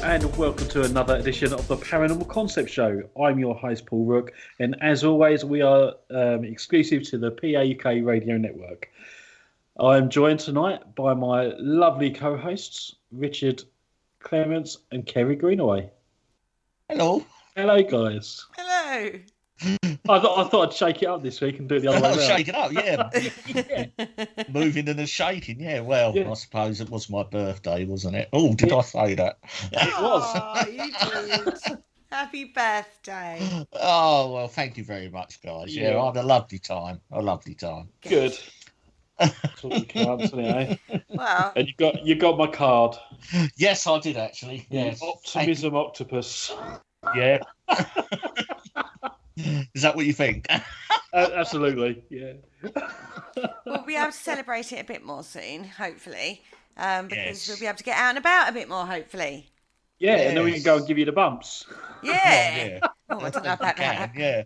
and welcome to another edition of the Paranormal Concept Show. I'm your host, Paul Rook, and as always, we are exclusive to the PAUK Radio Network. I'm joined tonight by my lovely co-hosts, Richard Clements and Kerry Greenaway. Hello. Hello, guys. Hello. I thought I'd shake it up this week and do it the other way around. Shake it up, yeah. Moving and a shaking, yeah. Well, yeah. I suppose it was my birthday, wasn't it? Oh, did I say that? It was. Oh, you did. Happy birthday. Oh, well, thank you very much, guys. Yeah, I had a lovely time. Good. That's what we can't, isn't it? Well, and you got my card. Yes, I did actually. Yes. Optimism Octopus. Yeah. Is that what you think? Absolutely, yeah. We'll be able to celebrate it a bit more soon, hopefully, because we'll be able to get out and about a bit more, hopefully. Yeah, and then we can go and give you the bumps. Yeah. Oh, I don't know about that. Yeah.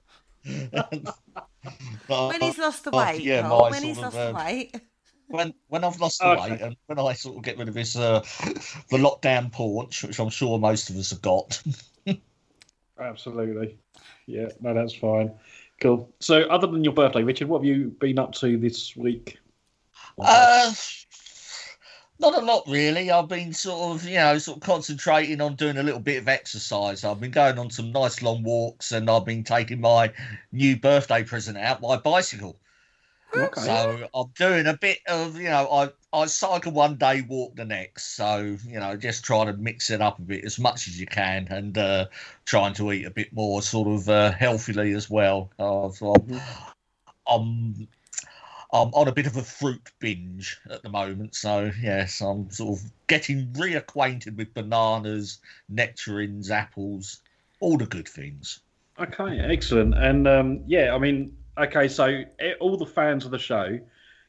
When he's lost the weight, when he's lost the weight. When I've lost the weight and when I sort of get rid of this the lockdown paunch, which I'm sure most of us have got. Absolutely. Yeah, no, that's fine. Cool. So other than your birthday, Richard, what have you been up to this week? Not a lot really. I've been sort of concentrating on doing a little bit of exercise. I've been going on some nice long walks and I've been taking my new birthday present out, my bicycle. Okay. So I'm doing a bit of, I cycle one day, walk the next. So, just trying to mix it up a bit as much as you can and trying to eat a bit more sort of healthily as well. I'm on a bit of a fruit binge at the moment. So, yes, I'm sort of getting reacquainted with bananas, nectarines, apples, all the good things. Okay, excellent. And, okay, so all the fans of the show,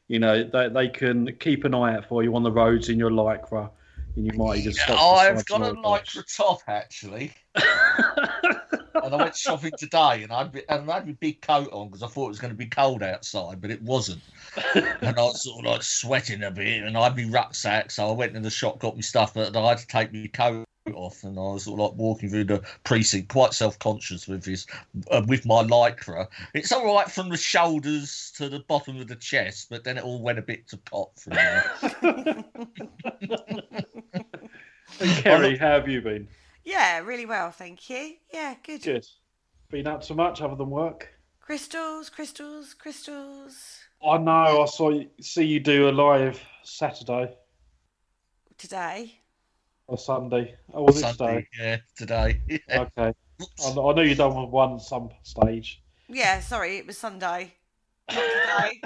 they can keep an eye out for you on the roads in your Lycra. And you might just stop. I've got a Lycra top, actually. And I went shopping today, and I had my big coat on because I thought it was going to be cold outside, but it wasn't. And I was sort of like sweating a bit, and I had my rucksack, so I went in the shop, got my stuff, but I had to take my coat off, and I was sort of like walking through the precinct, quite self-conscious with this, with my Lycra. It's all right from the shoulders to the bottom of the chest, but then it all went a bit to pot from there. And Kerry, how have you been? Yeah, really well, thank you. Yeah, good. Good. Been up to much other than work? Crystals. I know. See you do a live Saturday. Today. Or Sunday. Oh, was it Sunday? Yeah, today. Yeah. Okay. I know you done one some stage. Yeah, sorry, it was Sunday. Not today.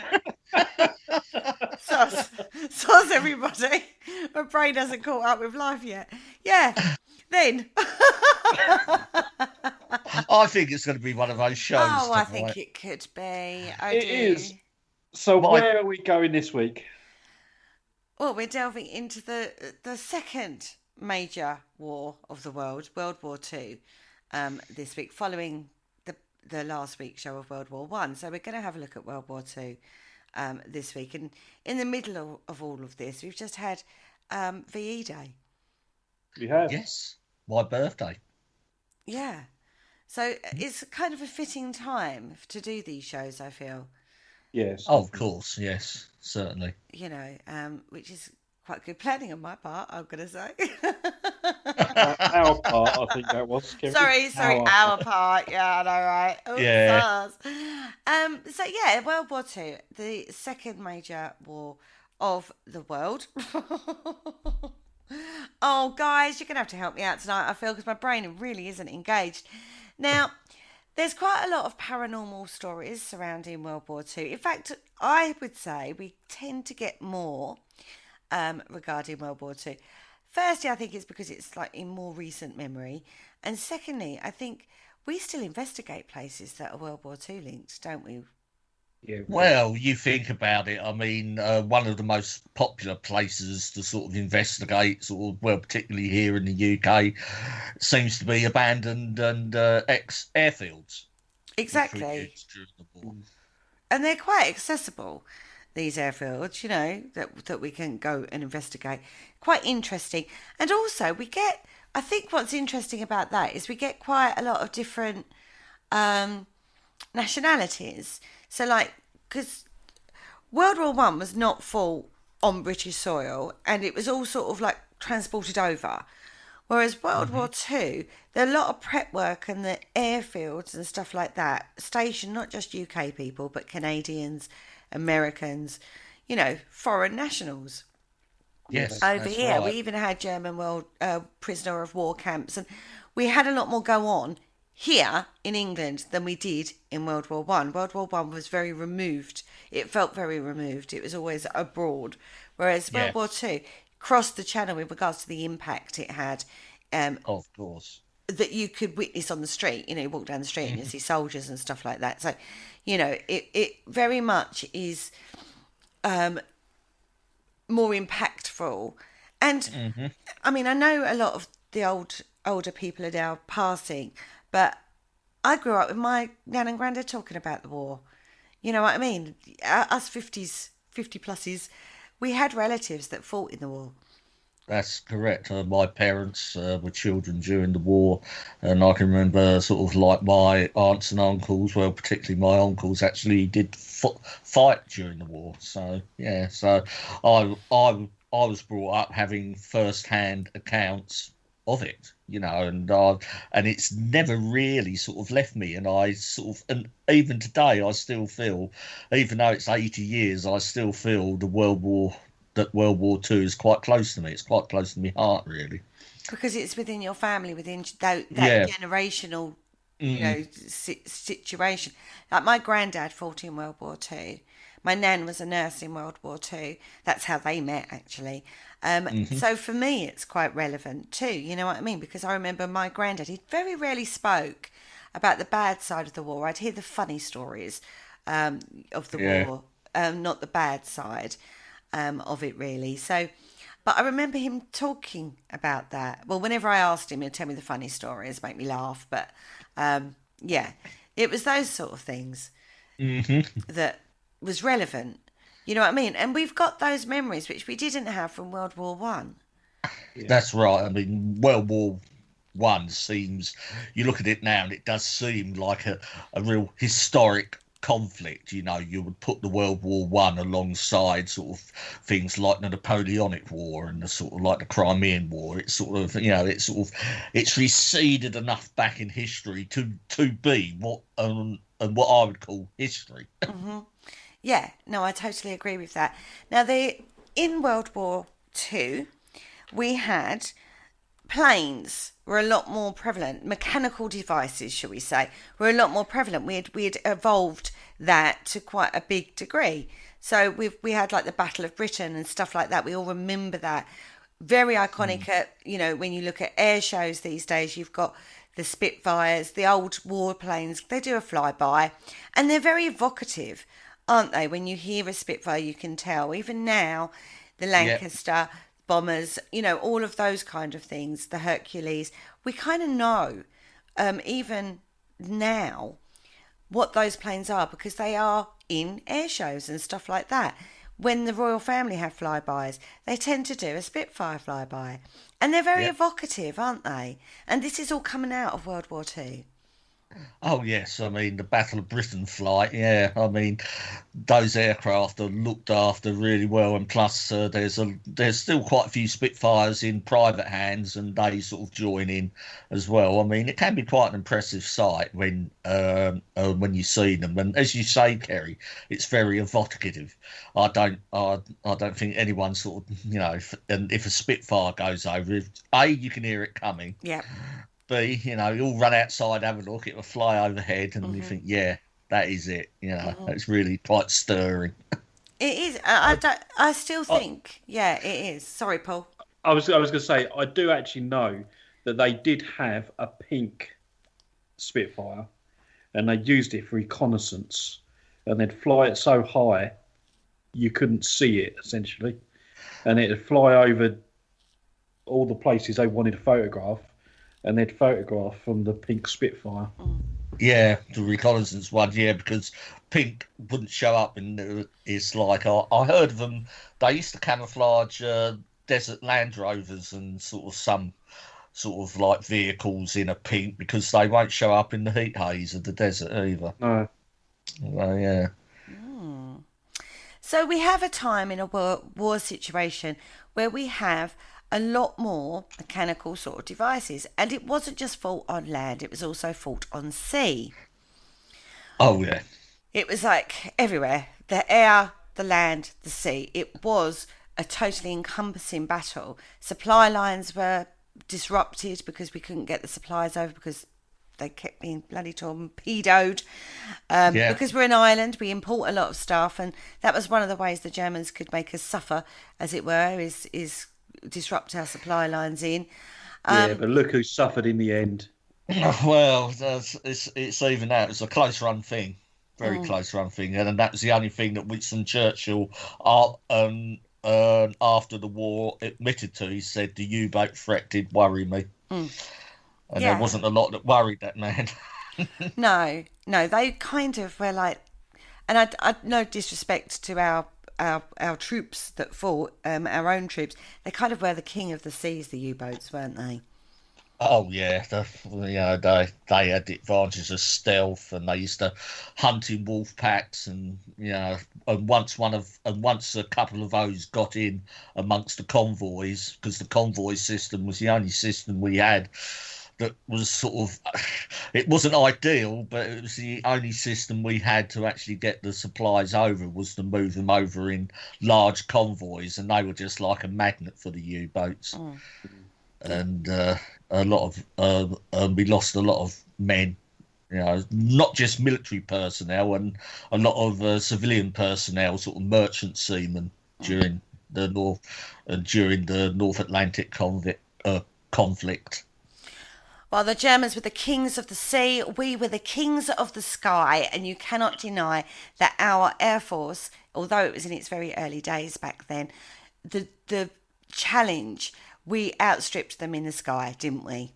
Soz everybody. My brain hasn't caught up with life yet. Yeah, then. I think it's going to be one of those shows. Oh, I think it could be. It is. So where are we going this week? Well, we're delving into the second major war of the world, World War II, this week, following the last week's show of World War One. So we're going to have a look at World War II this week. And in the middle of all of this, we've just had VE Day. We have. Yes, my birthday. Yeah. So it's kind of a fitting time to do these shows, I feel. Yes. Oh, of course, yes, certainly. Which is quite good planning on my part, I'm going to say. Our part, I think that was. Sorry, our part. Yeah, I know, right? Oh, yeah. So yeah, World War II, the second major war of the world. Oh, guys, you're going to have to help me out tonight, I feel, because my brain really isn't engaged. Now, there's quite a lot of paranormal stories surrounding World War II. In fact, I would say we tend to get more regarding World War II. Firstly, I think it's because it's like in more recent memory. And secondly, I think we still investigate places that are World War II linked, don't we? Yeah. Well, you think about it. I mean, one of the most popular places to sort of investigate, particularly here in the UK, seems to be abandoned and ex-airfields. Exactly. And they're quite accessible, these airfields, that we can go and investigate. Quite interesting. And also, we get I think what's interesting about that is we get quite a lot of different um, nationalities. So, like, because World War One was not fought on British soil, and it was all sort of like transported over. Whereas World Hmm. War Two, there are a lot of prep work and the airfields and stuff like that stationed not just UK people, but Canadians, Americans, foreign nationals Yeah, Yes, over that's here. We right. even had German world prisoner of war camps, and we had a lot more go on here in England than we did in World War One. World War One was very removed. It felt very removed. It was always abroad, whereas Yeah, World War Two crossed the channel with regards to the impact it had. of course. That you could witness on the street. You walk down the street and you Hmm. see soldiers and stuff like that. So, it very much is more impactful. And Hmm. I mean, I know a lot of the older people are now passing, but I grew up with my nan and granddad talking about the war. You know what I mean? Us 50 pluses, we had relatives that fought in the war. That's correct. My parents were children during the war, and I can remember sort of like my aunts and uncles. Well, particularly my uncles actually did fight during the war. So yeah, so I was brought up having first-hand accounts of it, and it's never really sort of left me. And I sort of, and even today, I still feel, even though it's 80 years, I still feel that World War Two is quite close to me. It's quite close to my heart, really. Because it's within your family, within that Yeah. generational, Mm. situation. Like my granddad fought in World War Two. My nan was a nurse in World War Two. That's how they met, actually. Hmm. So for me, it's quite relevant too. You know what I mean? Because I remember my granddad. He very rarely spoke about the bad side of the war. I'd hear the funny stories of the Yeah. war, not the bad side of it, really. So, but I remember him talking about that. Well, whenever I asked him, he'd tell me the funny stories, make me laugh. But yeah, it was those sort of things Hmm. that was relevant. You know what I mean? And we've got those memories which we didn't have from World War One. yeah, That's right. I mean, World War One seems, you look at it now, and it does seem like a real historic conflict. You would put the World War One alongside sort of things like the Napoleonic War and the sort of like the Crimean War. It's sort of, it's receded enough back in history to be what and what I would call history. Yeah, no, I totally agree with that. Now, in World War Two, we had planes were a lot more prevalent. Mechanical devices, shall we say, were a lot more prevalent. We had evolved that to quite a big degree. So we had like the Battle of Britain and stuff like that. We all remember that. Very iconic. Mm. When you look at air shows these days, you've got the Spitfires, the old warplanes. They do a flyby, and they're very evocative, aren't they? When you hear a Spitfire, you can tell. Even now, the Yeah. Lancaster bombers, all of those kind of things, the Hercules, we kind of know, even now, what those planes are because they are in air shows and stuff like that. When the royal family have flybys, they tend to do a Spitfire flyby. And they're very Yeah. evocative, aren't they? And this is all coming out of World War Two. Oh yes, I mean the Battle of Britain flight. Yeah, I mean those aircraft are looked after really well, and plus there's still quite a few Spitfires in private hands, and they sort of join in as well. I mean it can be quite an impressive sight when you see them, and as you say, Kerry, it's very evocative. I don't think anyone sort of and if a Spitfire goes over, you can hear it coming. Yeah. B, you all run outside, have a look, it will fly overhead, and you Hmm. think, yeah, that is it. It's really quite stirring. It is. I I, don't. I still I, think. Yeah, it is. Sorry, Paul. I was going to say I do actually know that they did have a pink Spitfire, and they used it for reconnaissance, and they'd fly it so high you couldn't see it essentially, and it'd fly over all the places they wanted to photograph, and they'd photograph from the pink Spitfire. Yeah, the reconnaissance one, yeah, because pink wouldn't show up, and it's like I heard of them. They used to camouflage desert Land Rovers and sort of some sort of like vehicles in a pink because they won't show up in the heat haze of the desert either. No. Well, yeah. So we have a time in a war situation where we have a lot more mechanical sort of devices, and it wasn't just fought on land; it was also fought on sea. Oh, yeah. It was like everywhere: the air, the land, the sea. It was a totally encompassing battle. Supply lines were disrupted because we couldn't get the supplies over because they kept being bloody torpedoed. Yeah. Because we're an island, we import a lot of stuff, and that was one of the ways the Germans could make us suffer, as it were, is disrupt our supply lines in. Yeah, but look who suffered in the end. Well, it's even that. It's a close run thing. Very close run thing. And that was the only thing that Winston Churchill, after the war, admitted to. He said, the U-boat threat did worry me. And there wasn't a lot that worried that man. No, they kind of were like, and I no disrespect to our troops that fought, our own troops. They kind of were the king of the seas, the U-boats, weren't they? Oh yeah, they had the advantages of stealth, and they used to hunt in wolf packs, and and once a couple of those got in amongst the convoys, because the convoy system was the only system we had that was sort of, it wasn't ideal, but it was the only system we had to actually get the supplies over, was to move them over in large convoys, and they were just like a magnet for the U-boats. And we lost a lot of men, not just military personnel, and a lot of civilian personnel, sort of merchant seamen during the North Atlantic conflict. Well, the Germans were the kings of the sea, we were the kings of the sky, and you cannot deny that our Air Force, although it was in its very early days back then, the challenge, we outstripped them in the sky, didn't we?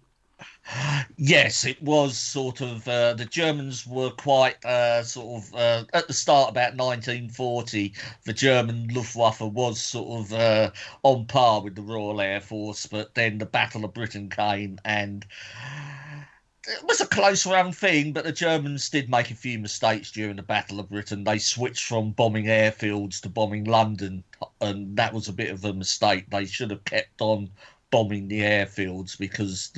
Yes, it was sort of, the Germans were quite at the start, about 1940, the German Luftwaffe was sort of on par with the Royal Air Force, but then the Battle of Britain came, and it was a close run thing, but the Germans did make a few mistakes during the Battle of Britain. They switched from bombing airfields to bombing London, and that was a bit of a mistake. They should have kept on bombing the airfields, because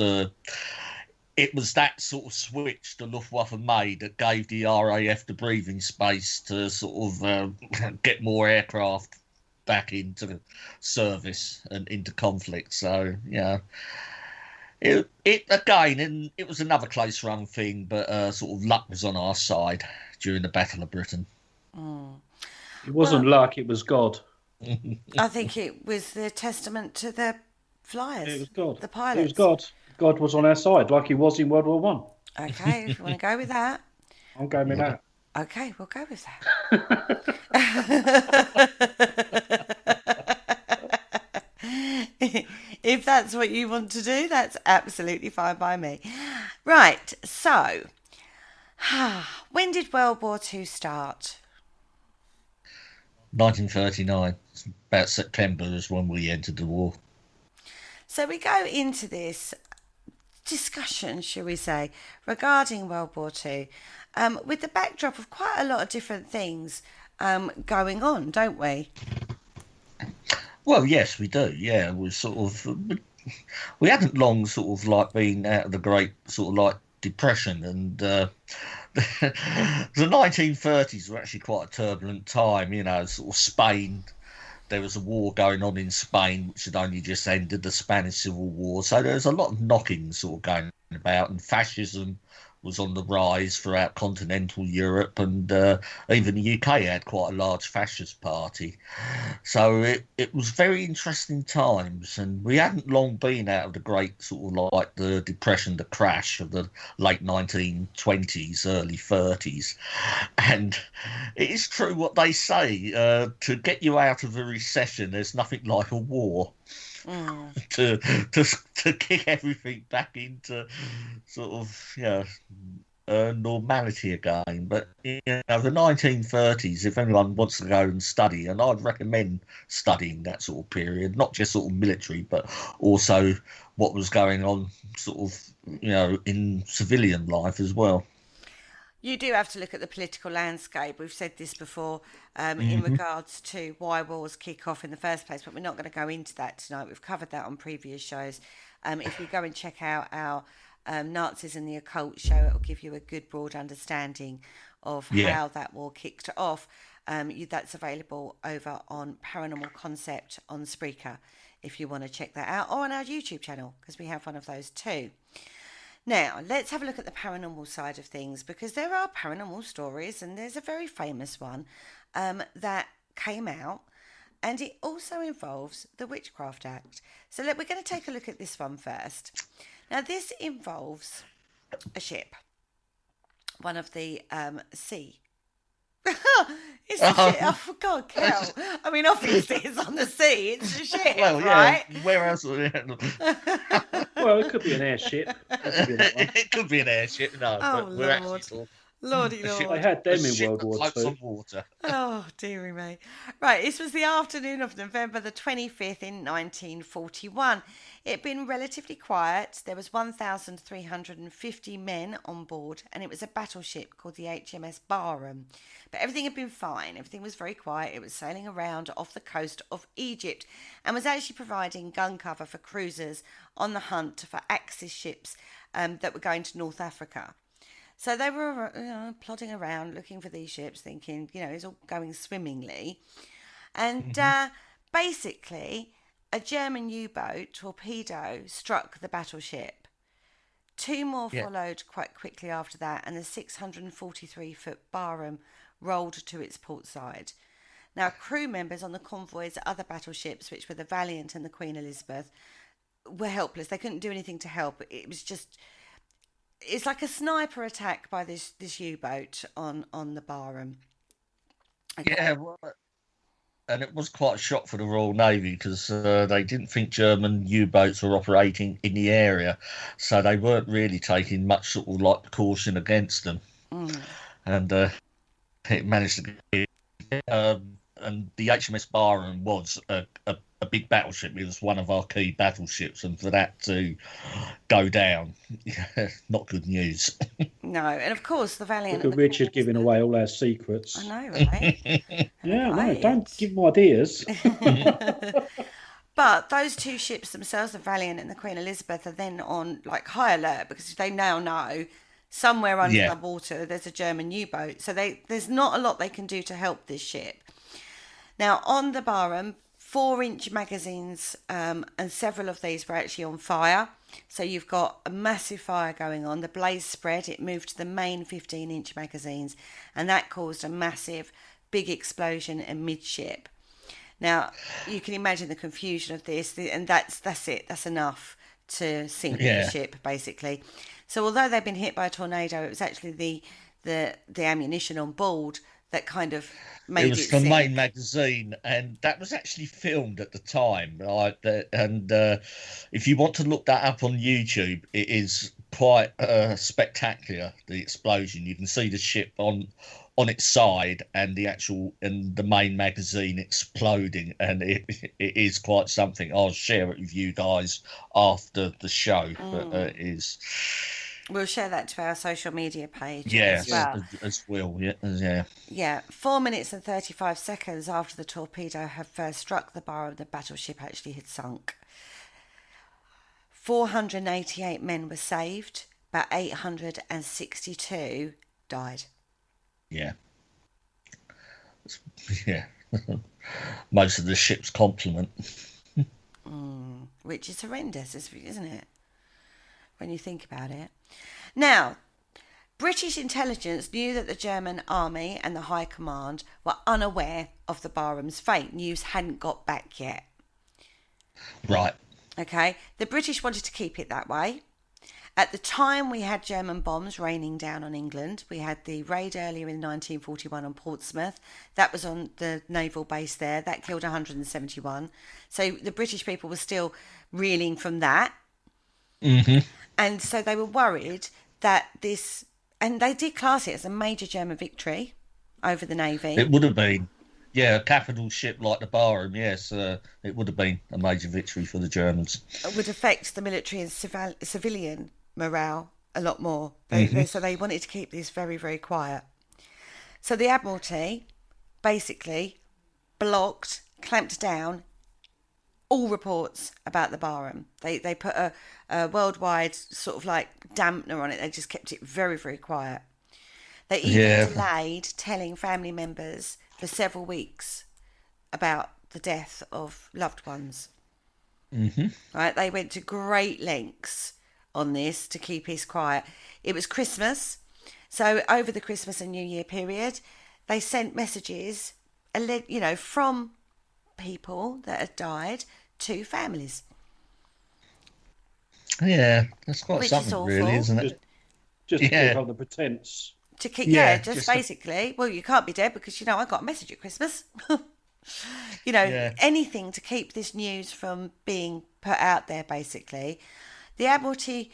it was that sort of switch the Luftwaffe made that gave the RAF the breathing space to sort of get more aircraft back into service and into conflict. So, it again, and it was another close run thing, but sort of luck was on our side during the Battle of Britain. It wasn't luck, it was God. I think it was the testament to the flyers. It was God. The pilots. It was God. God was on our side, like he was in World War One. Okay, if you want to go with that. I'm going with that. Okay, we'll go with that. If that's what you want to do, that's absolutely fine by me. Right, so when did World War II start? 1939. About September is when we entered the war. So we go into this discussion, shall we say, regarding World War II, with the backdrop of quite a lot of different things going on, don't we? Well, yes, we do. Yeah, we hadn't long sort of like been out of the great sort of like depression, and the 1930s were actually quite a turbulent time. Sort of Spain. There was a war going on in Spain, which had only just ended, the Spanish Civil War. So there was a lot of knocking sort of going about, and fascism was on the rise throughout continental Europe, and even the UK had quite a large fascist party. So it was very interesting times, and we hadn't long been out of the great sort of like the depression, the crash of the late 1920s, early 30s. And it is true what they say, to get you out of a recession, there's nothing like a war. To kick everything back into sort of normality again. But the 1930s, if anyone wants to go and study, and I'd recommend studying that sort of period, not just sort of military, but also what was going on sort of in civilian life as well. You do have to look at the political landscape. We've said this before in Hmm. regards to why wars kick off in the first place, but we're not going to go into that tonight. We've covered that on previous shows. If you go and check out our Nazis and the Occult show, it will give you a good broad understanding of Yeah. how that war kicked off. That's available over on Paranormal Concept on Spreaker if you want to check that out, or on our YouTube channel, because we have one of those too. Now, let's have a look at the paranormal side of things, because there are paranormal stories, and there's a very famous one that came out, and it also involves the Witchcraft Act. So, we're going to take a look at this one first. Now, this involves a ship, one of the sea. It's a ship. Oh, God, Kel. I mean, obviously, it's on the sea. It's a ship, Well, right? yeah. Where else? Well, it could be an airship. That could be that one. It could be an airship, no, Oh, but we're actually Lord. talking Lordy a ship, They Lord. had a them in ship World that War floats Two. on water. Oh, dearie me. Right, this was the afternoon of November the 25th in 1941. It had been relatively quiet. There was 1,350 men on board, and it was a battleship called the HMS Barham. But everything had been fine. Everything was very quiet. It was sailing around off the coast of Egypt and was actually providing gun cover for cruisers on the hunt for Axis ships that were going to North Africa. So they were plodding around looking for these ships, thinking, it's all going swimmingly. And basically, a German U-boat torpedo struck the battleship. Two more Yeah. followed quite quickly after that, and the 643-foot Barham rolled to its port side. Now, crew members on the convoy's other battleships, which were the Valiant and the Queen Elizabeth, were helpless. They couldn't do anything to help. It was just... It's like a sniper attack by this U-boat on the Barham. Okay. Yeah, well, and it was quite a shock for the Royal Navy because they didn't think German U-boats were operating in the area, so they weren't really taking much sort of like precaution against them, Mm. and it managed to get. And the HMS Barham was a big battleship. It was one of our key battleships, and for that to go down, not good news. No, and of course the Valiant. Look at Richard giving away all our secrets. I know, right? Yeah, no, Right. don't give him ideas. But those two ships themselves, the Valiant and the Queen Elizabeth, are then on like high alert because they now know somewhere under Yeah. the water there's a German U-boat. So there's not a lot they can do to help this ship. Now on the Barham, 4-inch magazines, and several of these were actually on fire. So you've got a massive fire going on. The blaze spread. It moved to the main 15-inch magazines, and that caused a massive, big explosion amidship. Now you can imagine the confusion of this, and that's it. That's enough to sink the Yeah. ship, basically. So although they'd been hit by a tornado, it was actually the ammunition on board that kind of made It was it the main sink. magazine, and that was actually filmed at the time. And if you want to look that up on YouTube, it is quite spectacular. The explosion, you can see the ship on its side, and the main magazine exploding, and it is quite something. I'll share it with you guys after the show, but it is. We'll share that to our social media page as Yes, well. as well. Yeah, yeah. Yeah, 4 minutes and 35 seconds after the torpedo had first struck the bar, the battleship actually had sunk. 488 men were saved, but 862 died. Yeah. Yeah. Most of the ship's complement. Which is horrendous, isn't it? When you think about it. Now, British intelligence knew that the German army and the High Command were unaware of the Barham's fate. News hadn't got back yet. Right. Okay, the British wanted to keep it that way. At the time, we had German bombs raining down on England. We had the raid earlier in 1941 on Portsmouth. That was on the naval base there. That killed 171. So the British people were still reeling from that. Mm-hmm. And so they were worried that this And they did class it as a major German victory over the Navy. It would have been. Yeah, a capital ship like the Barham, yes, it would have been a major victory for the Germans. It would affect the military and civilian morale a lot more. So they wanted to keep this very, very quiet. So the Admiralty basically blocked, clamped down all reports about the Barham. They put a worldwide sort of like dampener on it. They just kept it very, very quiet. They even delayed telling family members for several weeks about the death of loved ones. Right? They went to great lengths on this to keep this quiet. It was Christmas, so over the Christmas and New Year period, they sent messages, from people that had died to families. Yeah, that's quite something, really, isn't it? Just to keep up the pretense. To keep, just basically, well, you can't be dead because, I got a message at Christmas. Anything to keep this news from being put out there, basically. The Admiralty,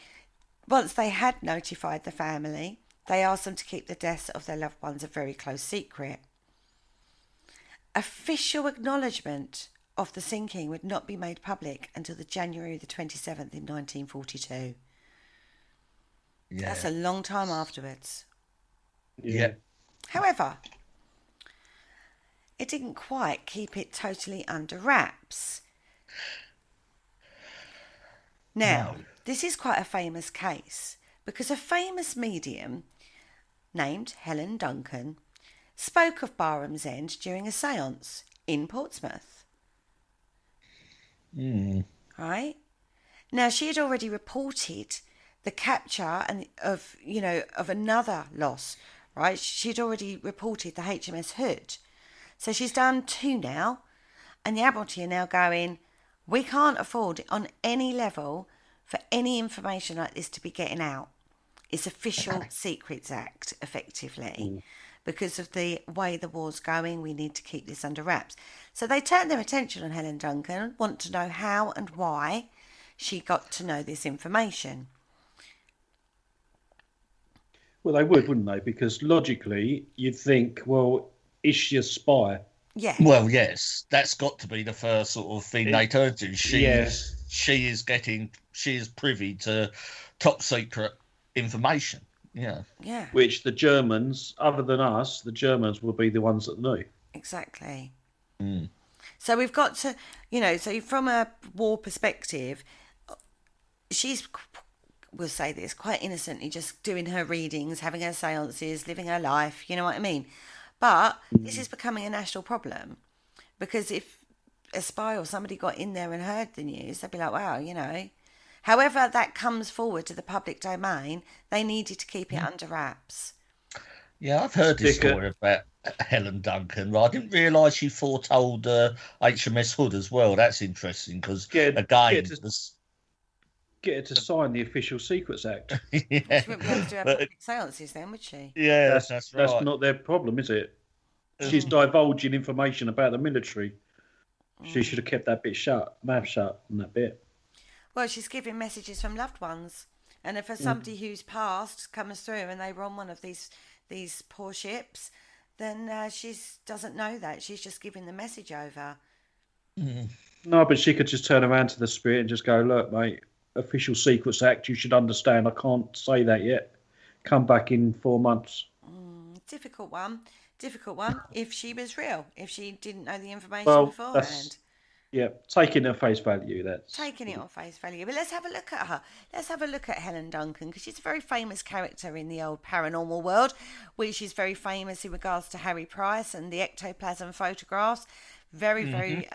once they had notified the family, they asked them to keep the deaths of their loved ones a very close secret. Official acknowledgement of the sinking would not be made public until the January the 27th in 1942. Yeah. That's a long time afterwards. Yeah. However, it didn't quite keep it totally under wraps. Now, this is quite a famous case because a famous medium named Helen Duncan spoke of Barham's End during a séance in Portsmouth. Right? Now, she had already reported the capture of another loss. Right, she'd already reported the HMS Hood. So she's done 2 now, and the Admiralty are now going, we can't afford on any level for any information like this to be getting out. It's Official Secrets Act, effectively. Because of the way the war's going, we need to keep this under wraps. So they turned their attention on Helen Duncan, want to know how and why she got to know this information. Well, they would, wouldn't they? Because logically, you'd think, well, is she a spy? Yeah. Well, yes, that's got to be the first sort of thing they turn to. She is privy to top secret information. Yeah. Yeah. Which the Germans, other than us, the Germans will be the ones that knew. Exactly. So we've got to, so from a war perspective, we'll say this, quite innocently, just doing her readings, having her seances, living her life, you know what I mean? But this is becoming a national problem because if a spy or somebody got in there and heard the news, they'd be like, wow, However that comes forward to the public domain, they needed to keep it under wraps. Yeah, I've heard this story about Helen Duncan. I didn't realise she foretold HMS Hood as well. That's interesting because, get her to sign the Official Secrets Act. She wouldn't be able to do her public seances then, would she? Yeah, that's right. That's not their problem, is it? She's divulging information about the military. She should have kept that mouth shut on that bit. Well, she's giving messages from loved ones. And if somebody who's passed comes through and they were on one of these poor ships, then she doesn't know that. She's just giving the message over. No, but she could just turn around to the spirit and just go, look, mate, Official Secrets Act, you should understand, I can't say that yet. Come back in 4 months. Difficult one. If she was real, if she didn't know the information beforehand. Yeah, taking it at face value. Taking it on face value. But let's have a look at her. Let's have a look at Helen Duncan, because she's a very famous character in the old paranormal world, which is very famous in regards to Harry Price and the ectoplasm photographs. Very, very...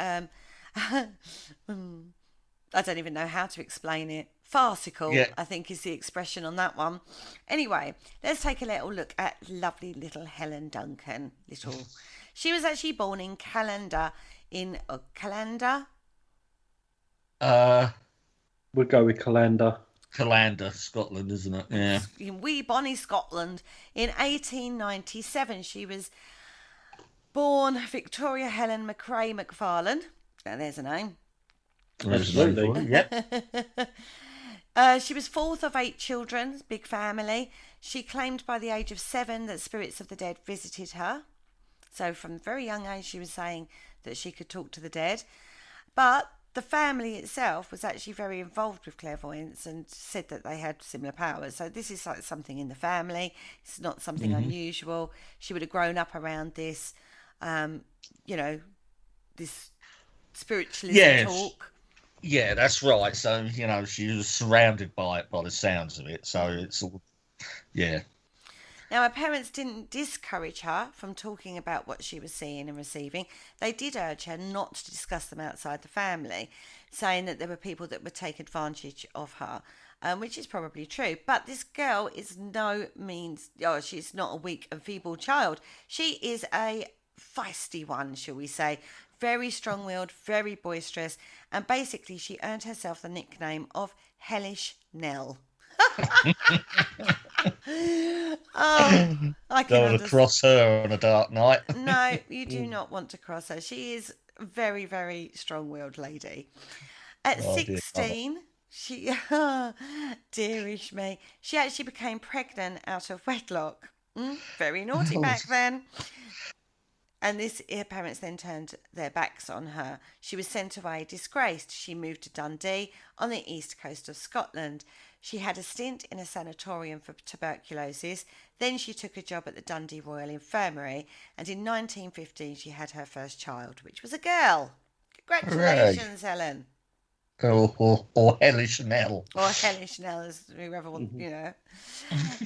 I don't even know how to explain it. Farcical, I think, is the expression on that one. Anyway, let's take a little look at lovely little Helen Duncan. She was actually born in Callender. We'll go with Callender. Callender, Scotland, isn't it? Yeah. In wee bonny Scotland. In 1897, she was born Victoria Helen McRae McFarlane. Now, there's a name. Absolutely. Yep. She was fourth of 8 children, big family. She claimed by the age of 7 that spirits of the dead visited her. So from a very young age, she was saying that she could talk to the dead. But the family itself was actually very involved with clairvoyance and said that they had similar powers. So this is like something in the family. It's not something unusual. She would have grown up around this, this spiritualism talk. Yeah, that's right. So, she was surrounded by it by the sounds of it. So it's all, yeah. Now, her parents didn't discourage her from talking about what she was seeing and receiving. They did urge her not to discuss them outside the family, saying that there were people that would take advantage of her, which is probably true. But this girl is she's not a weak and feeble child. She is a feisty one, shall we say. Very strong-willed, very boisterous, and basically she earned herself the nickname of Hellish Nell. I don't want to cross her on a dark night. No, you do not want to cross her. She is a very, very strong-willed lady. At 16, she, dearish me, she actually became pregnant out of wedlock. Very naughty back then. And her parents then turned their backs on her. She was sent away disgraced. She moved to Dundee on the east coast of Scotland. She had a stint in a sanatorium for tuberculosis. Then she took a job at the Dundee Royal Infirmary. And in 1915, she had her first child, which was a girl. Congratulations, Hooray. Helen. Or Hellish Nell. Or Hellish Nell, as whoever wants,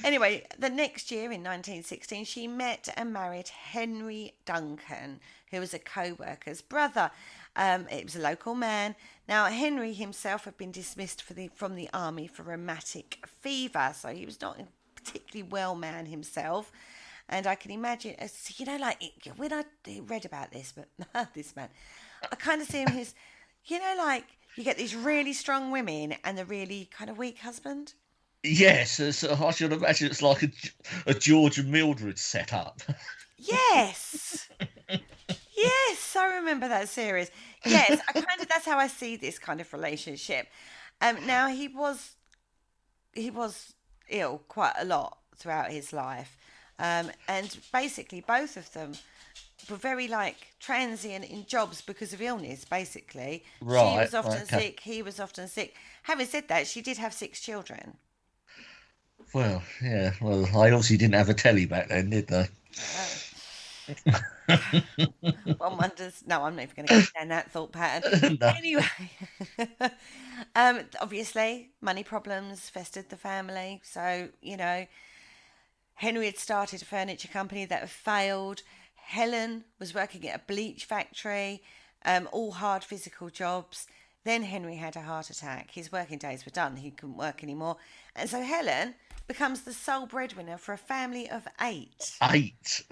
Anyway, the next year in 1916, she met and married Henry Duncan, who was a co-worker's brother. It was a local man. Now, Henry himself had been dismissed from the army for rheumatic fever, so he was not a particularly well man himself. And I can imagine, when I read about this, but this man, I kind of see him as, you get these really strong women and the really kind of weak husband. Yes, I should imagine it's like a George and Mildred setup. Yes. Yes, I remember that series. Yes, that's how I see this kind of relationship. Now he was ill quite a lot throughout his life. And basically both of them were very transient in jobs because of illness, basically. Right. She was often sick, he was often sick. Having said that, she did have 6 children. Well, yeah. Well, I obviously didn't have a telly back then, did they? One wonders. No, I'm not even going to go down that thought pattern. No. Anyway, obviously, money problems festered the family. So, Henry had started a furniture company that had failed. Helen was working at a bleach factory, all hard physical jobs. Then Henry had a heart attack. His working days were done. He couldn't work anymore. And so Helen becomes the sole breadwinner for a family of 8. 8?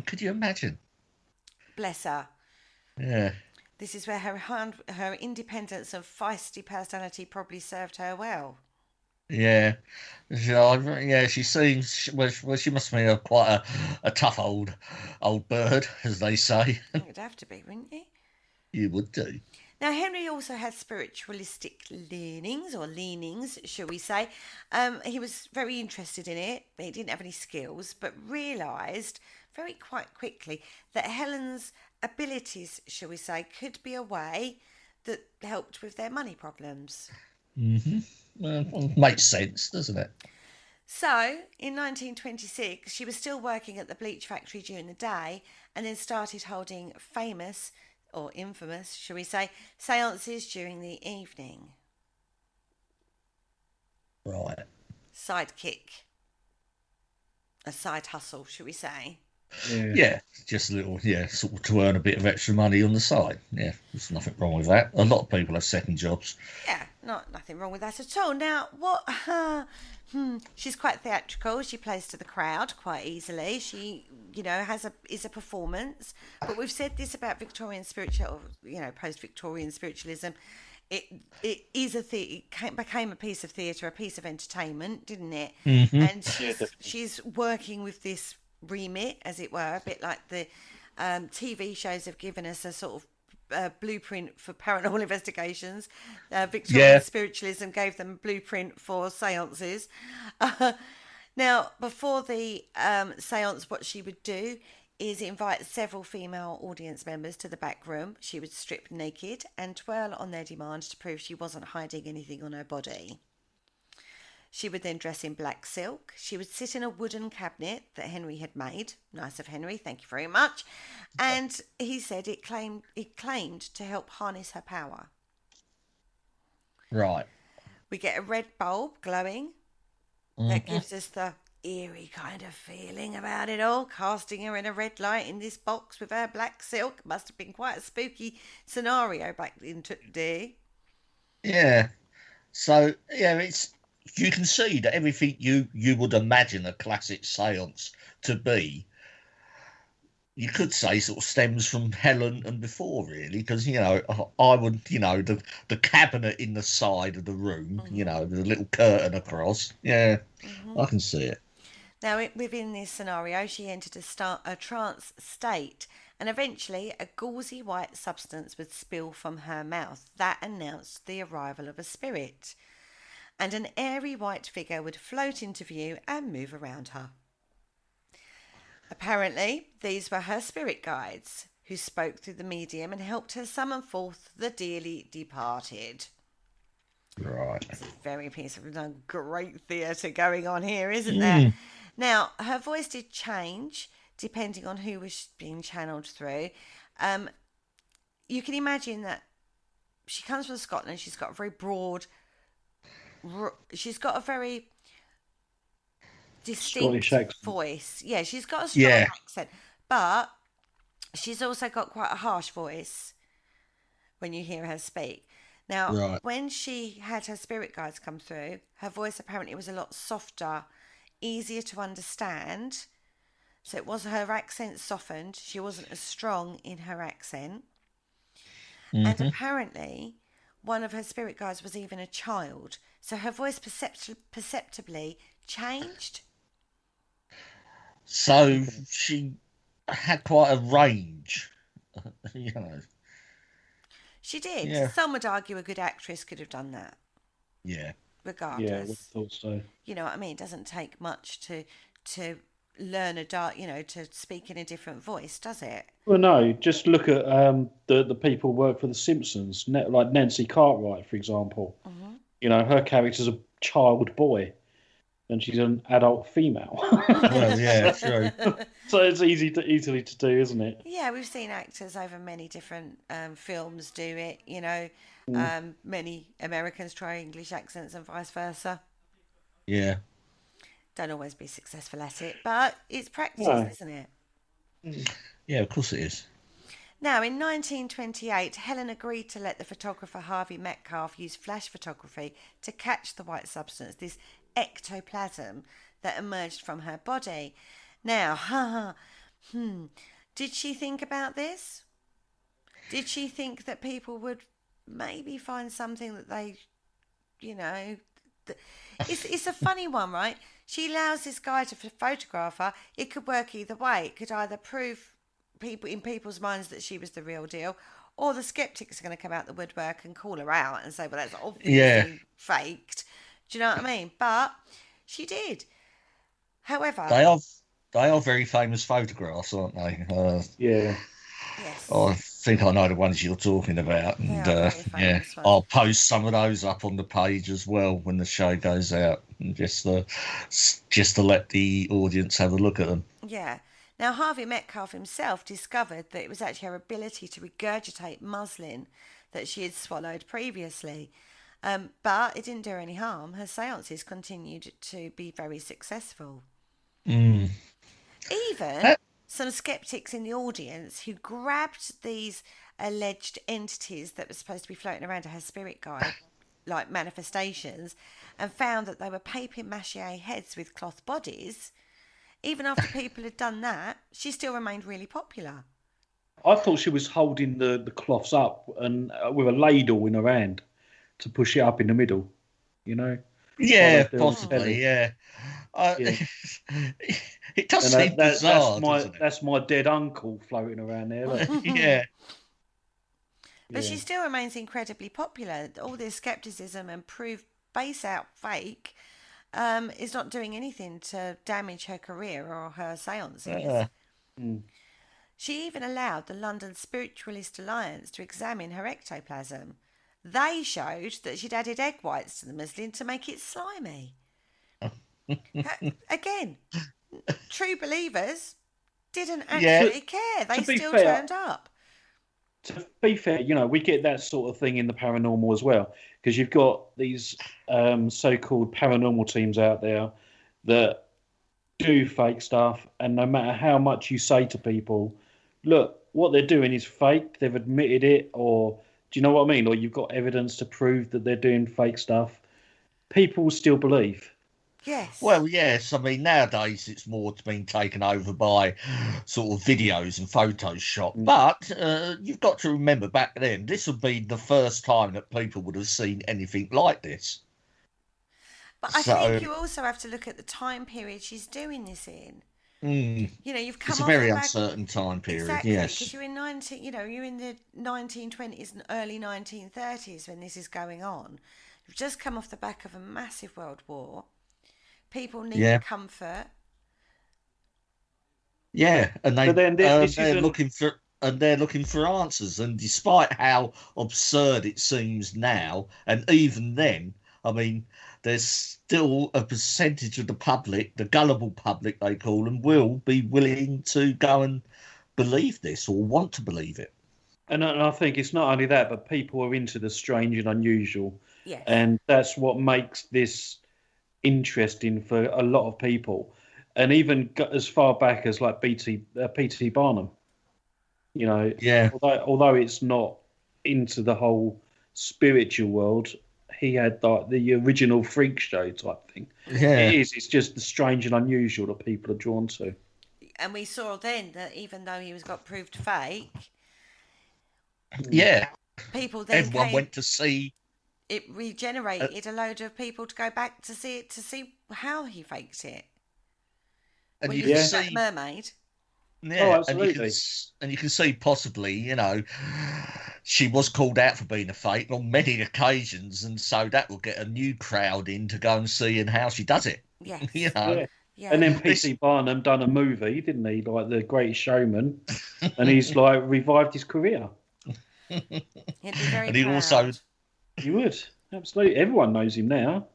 Could you imagine? Bless her. Yeah. This is where her independence and feisty personality probably served her well. Yeah. She seems... Well, she must be quite a tough old bird, as they say. You'd have to be, wouldn't you? You would do. Now, Henry also had spiritualistic leanings, shall we say. He was very interested in it, but he didn't have any skills, but realised quite quickly that Helen's abilities, shall we say, could be a way that helped with their money problems. Mm-hmm. Well, makes sense, doesn't it? So, in 1926, she was still working at the bleach factory during the day and then started holding famous... or infamous, shall we say, seances during the evening. Right. Sidekick. A side hustle, shall we say. Yeah, just a little, sort of to earn a bit of extra money on the side. Yeah, there's nothing wrong with that. A lot of people have second jobs. Yeah, nothing wrong with that at all. Now, she's quite theatrical. She plays to the crowd quite easily. She, is a performance. But we've said this about Victorian post-Victorian spiritualism. It became a piece of theatre, a piece of entertainment, didn't it? Mm-hmm. And she's working with this remit, as it were, a bit like the TV shows have given us a sort of blueprint for paranormal investigations. Victorian spiritualism gave them a blueprint for seances. Now, before the seance, what she would do is invite several female audience members to the back room. She would strip naked and twirl on their demand to prove she wasn't hiding anything on her body. She would then dress in black silk. She would sit in a wooden cabinet that Henry had made. Nice of Henry, thank you very much. And he said it claimed to help harness her power. Right. We get a red bulb glowing that gives us the eerie kind of feeling about it all, casting her in a red light in this box with her black silk. Must have been quite a spooky scenario back in the day. Yeah. So, yeah, you can see that everything you would imagine a classic seance to be, you could say sort of stems from Helen and before, really, because, I would, the cabinet in the side of the room, with a little curtain across. Yeah, I can see it. Now, within this scenario, she entered a trance state, and eventually a gauzy white substance would spill from her mouth. That announced the arrival of a spirit, and an airy white figure would float into view and move around her. Apparently, these were her spirit guides, who spoke through the medium and helped her summon forth the dearly departed. Right. It's a very piece of great theatre going on here, isn't there? Now, her voice did change depending on who was being channeled through. You can imagine that she comes from Scotland. She's got a very broad... She's got a very distinct voice. Yeah, she's got a strong accent. But she's also got quite a harsh voice when you hear her speak. Now, when she had her spirit guides come through, her voice apparently was a lot softer, easier to understand. So it was her accent softened. She wasn't as strong in her accent. And apparently, one of her spirit guides was even a child. So her voice perceptibly changed. So she had quite a range, She did. Yeah. Some would argue a good actress could have done that. Yeah. Regardless. Yeah, I would have thought so. You know what I mean? It doesn't take much to learn to speak in a different voice, does it? Well, no. Just look at the people who work for The Simpsons, like Nancy Cartwright, for example. Her character's a child boy, and she's an adult female. Well, yeah, true. So it's easily to do, isn't it? Yeah, we've seen actors over many different films do it. Many Americans try English accents and vice versa. Yeah. Don't always be successful at it, but it's practice, isn't it? Yeah, of course it is. Now, in 1928, Helen agreed to let the photographer Harvey Metcalf use flash photography to catch the white substance, this ectoplasm that emerged from her body. Now, did she think about this? Did she think that people would maybe find something that they, it's a funny one, right? She allows this guy to photograph her. It could work either way. It could either prove people's minds that she was the real deal, or the skeptics are going to come out the woodwork and call her out and say, well, that's obviously faked. Do you know what I mean? But she did. However, they are very famous photographs, aren't they? Yes. I think I know the ones you're talking about, and I'll post some of those up on the page as well when the show goes out, and just to let the audience have a look at them. Yeah. Now, Harvey Metcalf himself discovered that it was actually her ability to regurgitate muslin that she had swallowed previously. But it didn't do her any harm. Her seances continued to be very successful. Even some skeptics in the audience who grabbed these alleged entities that were supposed to be floating around her spirit guide, like manifestations, and found that they were papier-mâché heads with cloth bodies. Even after people had done that, she still remained really popular. I thought she was holding the cloths up and with a ladle in her hand to push it up in the middle, Yeah, possibly, yeah. It does seem bizarre, doesn't it? That's my dead uncle floating around there. Yeah. But she still remains incredibly popular. All this skepticism and proof base out fake is not doing anything to damage her career or her seances. Yeah. She even allowed the London Spiritualist Alliance to examine her ectoplasm. They showed that she'd added egg whites to the muslin to make it slimy. Again, true believers didn't Yeah. actually care. They To be still fair, turned up. To be fair, we get that sort of thing in the paranormal as well, because you've got these so-called paranormal teams out there that do fake stuff, and no matter how much you say to people, look, what they're doing is fake, they've admitted it, or do you know what I mean? Or you've got evidence to prove that they're doing fake stuff, people still believe. Yes. Well, yes. I mean, nowadays it's more being taken over by sort of videos and Photoshop. But you've got to remember back then, this would be the first time that people would have seen anything like this. But I think you also have to look at the time period she's doing this in. You've come it's a off very the back... uncertain time period. Exactly, Yes, because you're in you're in the 1920s and early 1930s when this is going on. You've just come off the back of a massive world war. People need comfort. Yeah, and they're looking for answers. And despite how absurd it seems now, and even then, I mean, there's still a percentage of the public, the gullible public they call them, will be willing to go and believe this or want to believe it. And I think it's not only that, but people are into the strange and unusual. Yes. And that's what makes this interesting for a lot of people. And even as far back as like P.T. Barnum, although it's not into the whole spiritual world, he had like the original freak show type thing. Yeah. It's just the strange and unusual that people are drawn to. And we saw then that even though he got proved fake, people then everyone went to see. It regenerated a load of people to go back to see it, to see how he faked it. And you can see mermaid. Yeah, absolutely. And you can see possibly, she was called out for being a fake on many occasions, and so that will get a new crowd in to go and see and how she does it. Yes. Yeah. And then P.T. Barnum done a movie, didn't he? Like The Greatest Showman, and he's like revived his career. He'd be very proud. You would, absolutely. Everyone knows him now.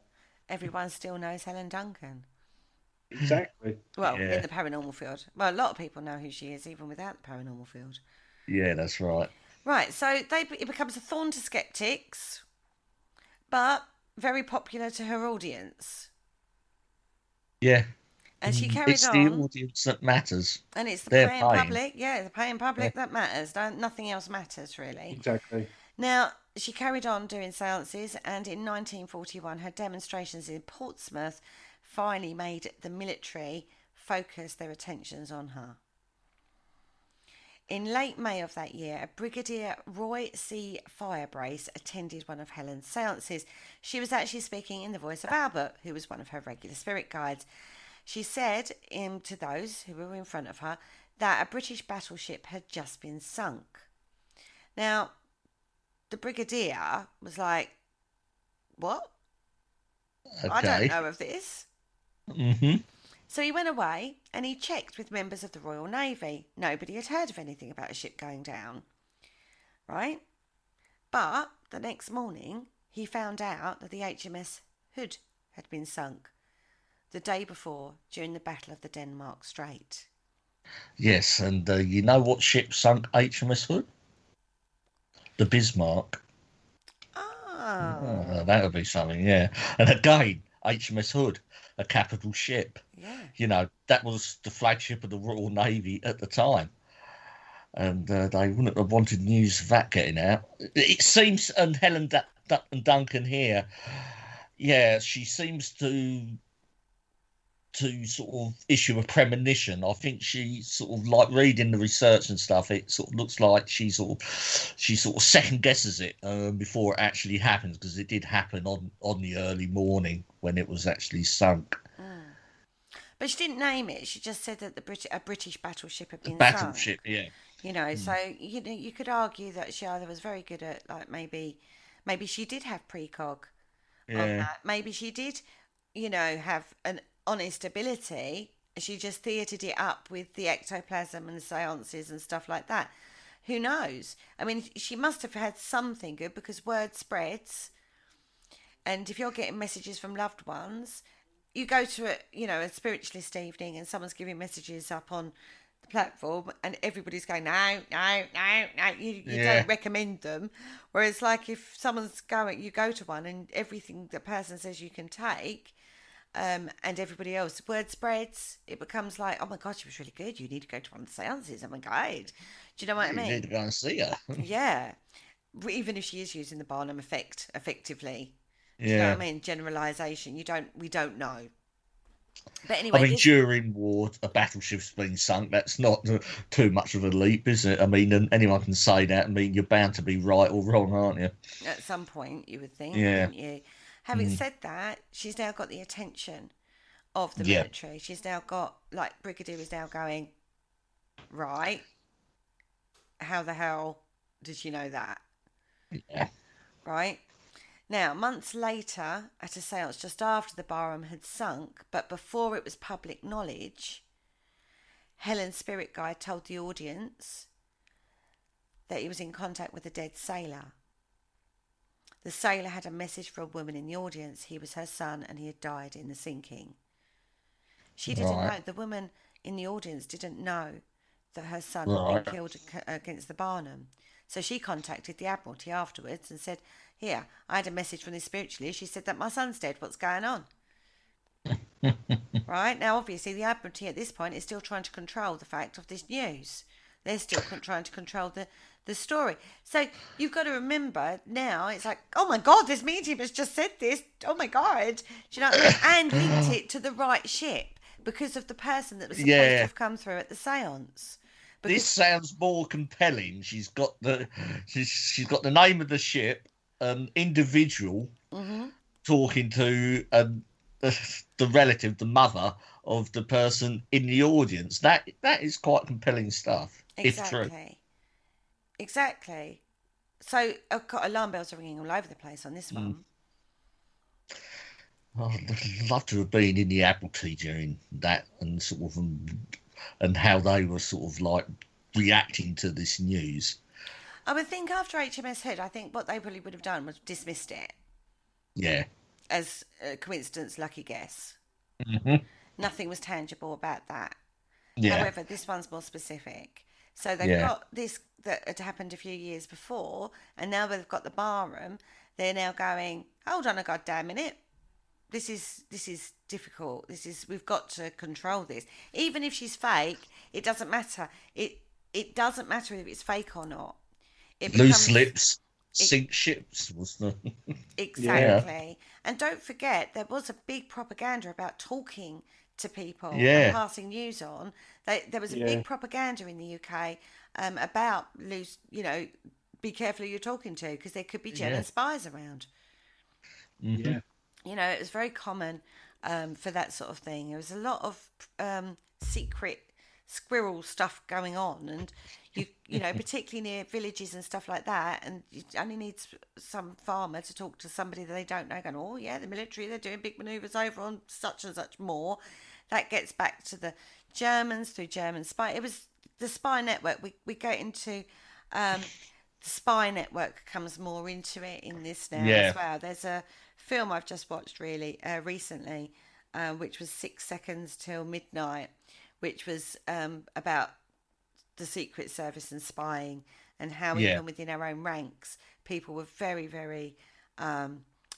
Everyone still knows Helen Duncan. Exactly. Well, in the paranormal field. Well, a lot of people know who she is, even without the paranormal field. Yeah, that's right. Right, so it becomes a thorn to skeptics, but very popular to her audience. Yeah. And she carried on. It's the audience that matters. And it's the paying public. Yeah, the paying public that matters. Nothing else matters, really. Exactly. Now, she carried on doing seances, and in 1941, her demonstrations in Portsmouth finally made the military focus their attentions on her. In late May of that year, a Brigadier Roy C. Firebrace attended one of Helen's seances. She was actually speaking in the voice of Albert, who was one of her regular spirit guides. She said to those who were in front of her that a British battleship had just been sunk. Now, the Brigadier was like, what? Okay. I don't know of this. Mm-hmm. So he went away and he checked with members of the Royal Navy. Nobody had heard of anything about a ship going down. Right? But the next morning, he found out that the HMS Hood had been sunk the day before during the Battle of the Denmark Strait. Yes, and you know what ship sunk HMS Hood? The Bismarck. Oh, that would be something, yeah. And again, HMS Hood, a capital ship. Yeah. That was the flagship of the Royal Navy at the time. And they wouldn't have wanted news of that getting out. It seems, and Helen Duncan here, she seems to sort of issue a premonition. I think she sort of, like, reading the research and stuff, it sort of looks like she sort of second guesses it before it actually happens, because it did happen on the early morning when it was actually sunk. But she didn't name it. She just said that a British battleship had been Battleship, sunk. yeah. So you could argue that she either was very good at, like, maybe she did have precog on that. Maybe she did, have an honest ability. She just theatred it up with the ectoplasm and seances and stuff like that. Who knows? I mean, she must have had something good because word spreads. And if you're getting messages from loved ones, you go to a spiritualist evening and someone's giving messages up on the platform and everybody's going, no, no, no, no. You don't recommend them. Whereas like if someone's going, you go to one and everything the person says you can take, and everybody else, word spreads, it becomes like, oh my God, she was really good. You need to go to one of the seances. Oh my God. Do you know what I mean? You need to go and see her. Yeah. Even if she is using the Barnum effect effectively. Do you know what I mean? Generalisation. We don't know. But anyway, I mean, during war, a battleship's been sunk. That's not too much of a leap, is it? I mean, and anyone can say that. I mean, you're bound to be right or wrong, aren't you? At some point, you would think, Yeah. wouldn't you? Having said that, she's now got the attention of the military. She's now got, like, Brigadier is now going, right, how the hell did she know that? Yeah. Right? Now, months later, at a seance just after the Barham had sunk, but before it was public knowledge, Helen's spirit guide told the audience that he was in contact with a dead sailor. The sailor had a message for a woman in the audience. He was her son and he had died in the sinking. She didn't know, the woman in the audience didn't know that her son had been killed against the Barnum. So she contacted the Admiralty afterwards and said, here, I had a message from this spiritualist. She said that my son's dead. What's going on? Right? Now, obviously, the Admiralty at this point is still trying to control the fact of this news. They're still trying to control the story. So you've got to remember now, it's like, oh my God, this medium has just said this. Oh my God. Do you know what I mean? And linked it to the right ship because of the person that was supposed to have come through at the seance. Because this sounds more compelling. She's got the name of the ship, an individual talking to the relative, the mother of the person in the audience. That is quite compelling stuff. Exactly. If true. Exactly. So alarm bells are ringing all over the place on this one. I'd love to have been in the Admiralty during that and sort of and how they were sort of like reacting to this news. I would think after HMS Hood, I think what they probably would have done was dismissed it. Yeah. As a coincidence, lucky guess. Nothing was tangible about that. Yeah. However, this one's more specific. So they've got this that had happened a few years before, and now they've got the Barham. They're now going, hold on a goddamn minute. This is difficult. We've got to control this. Even if she's fake, it doesn't matter. It doesn't matter if it's fake or not. Loose lips sink ships, wasn't it? Exactly. And don't forget, there was a big propaganda about talking to people and passing news on. There was a big propaganda in the UK about be careful who you're talking to because there could be German spies around. Yeah. It was very common for that sort of thing. There was a lot of secret squirrel stuff going on, and you know, particularly near villages and stuff like that. And you only need some farmer to talk to somebody that they don't know, going, "Oh yeah, the military, they're doing big manoeuvres over on such and such more." That gets back to the Germans through German spy. It was the spy network. We go into the spy network comes more into it in this now as well. There's a film I've just watched really recently, which was 6 Seconds Till Midnight, which was about the Secret Service and spying, and how even within our own ranks, people were very, very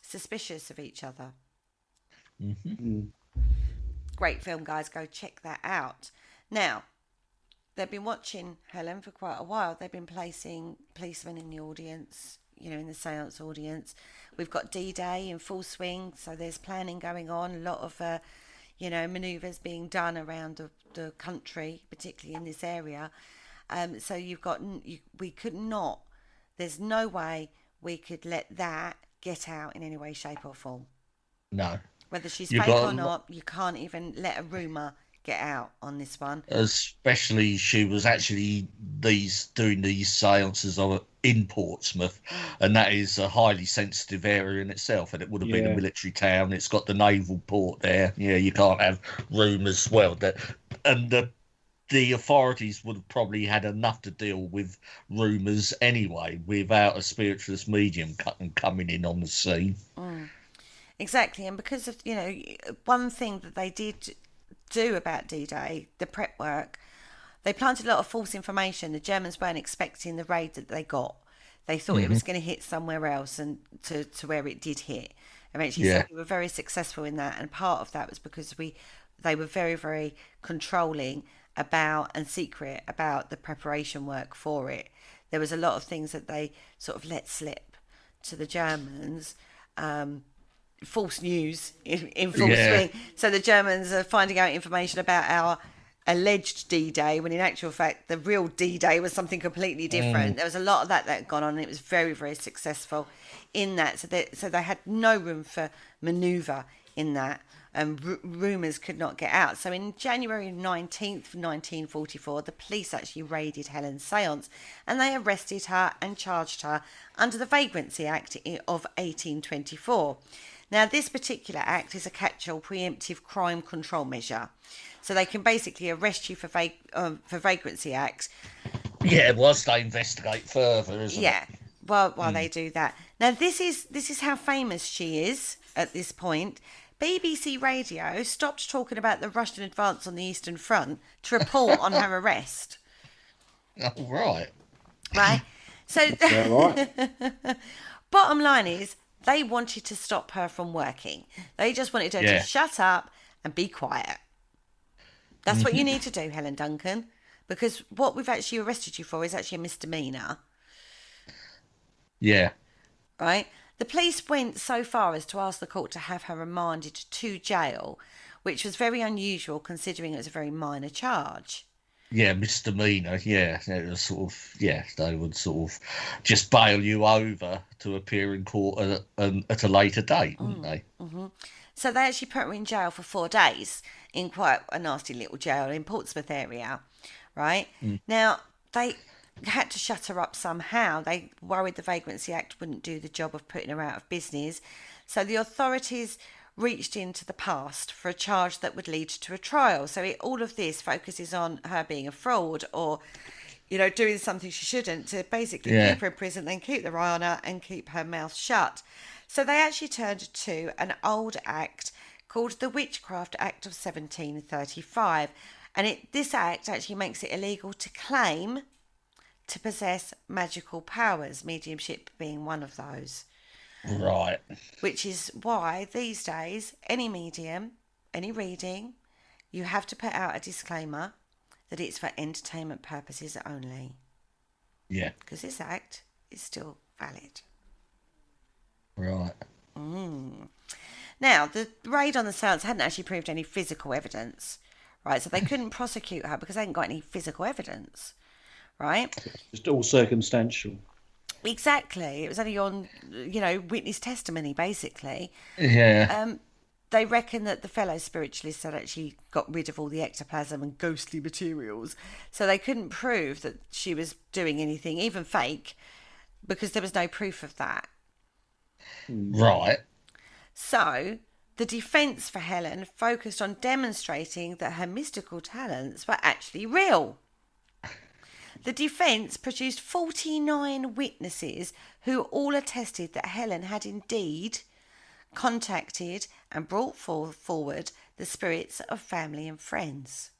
suspicious of each other. Mm-hmm. Great film, guys. Go check that out. Now, they've been watching Helen for quite a while. They've been placing policemen in the audience, you know, in the seance audience. We've got D-Day in full swing, so there's planning going on. A lot of, manoeuvres being done around the country, particularly in this area. So you've got, we could not, there's no way we could let that get out in any way, shape or form. No. Whether she's fake or not, you can't even let a rumour get out on this one. Especially she was actually doing these seances in Portsmouth, and that is a highly sensitive area in itself, and it would have been a military town. It's got the naval port there. Yeah, you can't have rumours. Well, that and the authorities would have probably had enough to deal with rumours anyway, without a spiritualist medium coming in on the scene. Exactly, and because of one thing that they did do about D-Day, the prep work, they planted a lot of false information. The Germans weren't expecting the raid that they got. They thought it was going to hit somewhere else, and to where it did hit eventually. So we were very successful in that, and part of that was because they were very, very controlling about and secret about the preparation work for it. There was a lot of things that they sort of let slip to the Germans. False news in full swing. So the Germans are finding out information about our alleged D-Day, when in actual fact the real D-Day was something completely different. There was a lot of that had gone on, and it was very, very successful in that. So they had no room for manoeuvre in that, and rumours could not get out. So in January 19th, 1944, the police actually raided Helen's seance, and they arrested her and charged her under the Vagrancy Act of 1824. Now, this particular act is a catch-all preemptive crime control measure. So they can basically arrest you for vagrancy acts. Yeah, whilst they investigate further, isn't it? Yeah, while they do that. Now, this is how famous she is at this point. BBC Radio stopped talking about the Russian advance on the Eastern Front to report on her arrest. Oh, right. Right? So, bottom line is, they wanted to stop her from working. They just wanted her to shut up and be quiet. That's what you need to do, Helen Duncan, because what we've actually arrested you for is actually a misdemeanour. Yeah. Right? The police went so far as to ask the court to have her remanded to jail, which was very unusual considering it was a very minor charge. Yeah, misdemeanour, yeah. It was sort of, they would sort of just bail you over to appear in court at a later date, wouldn't they? Mm-hmm. So they actually put her in jail for 4 days in quite a nasty little jail in Portsmouth area, right? Now, they had to shut her up somehow. They worried the Vagrancy Act wouldn't do the job of putting her out of business. So the authorities reached into the past for a charge that would lead to a trial. So all of this focuses on her being a fraud, or, doing something she shouldn't, to basically keep her in prison, then keep their eye on her and keep her mouth shut. So they actually turned to an old act called the Witchcraft Act of 1735. And this act actually makes it illegal to claim to possess magical powers, mediumship being one of those. Right. Which is why these days, any medium, any reading, you have to put out a disclaimer that it's for entertainment purposes only. Yeah. Because this act is still valid. Right. Now, the raid on the seance hadn't actually proved any physical evidence, right? So they couldn't prosecute her because they hadn't got any physical evidence, right? Just all circumstantial. Exactly. It was only on, witness testimony, basically. Yeah. They reckon that the fellow spiritualists had actually got rid of all the ectoplasm and ghostly materials. So they couldn't prove that she was doing anything, even fake, because there was no proof of that. Right. So the defence for Helen focused on demonstrating that her mystical talents were actually real. The defence produced 49 witnesses who all attested that Helen had indeed contacted and brought forward the spirits of family and friends.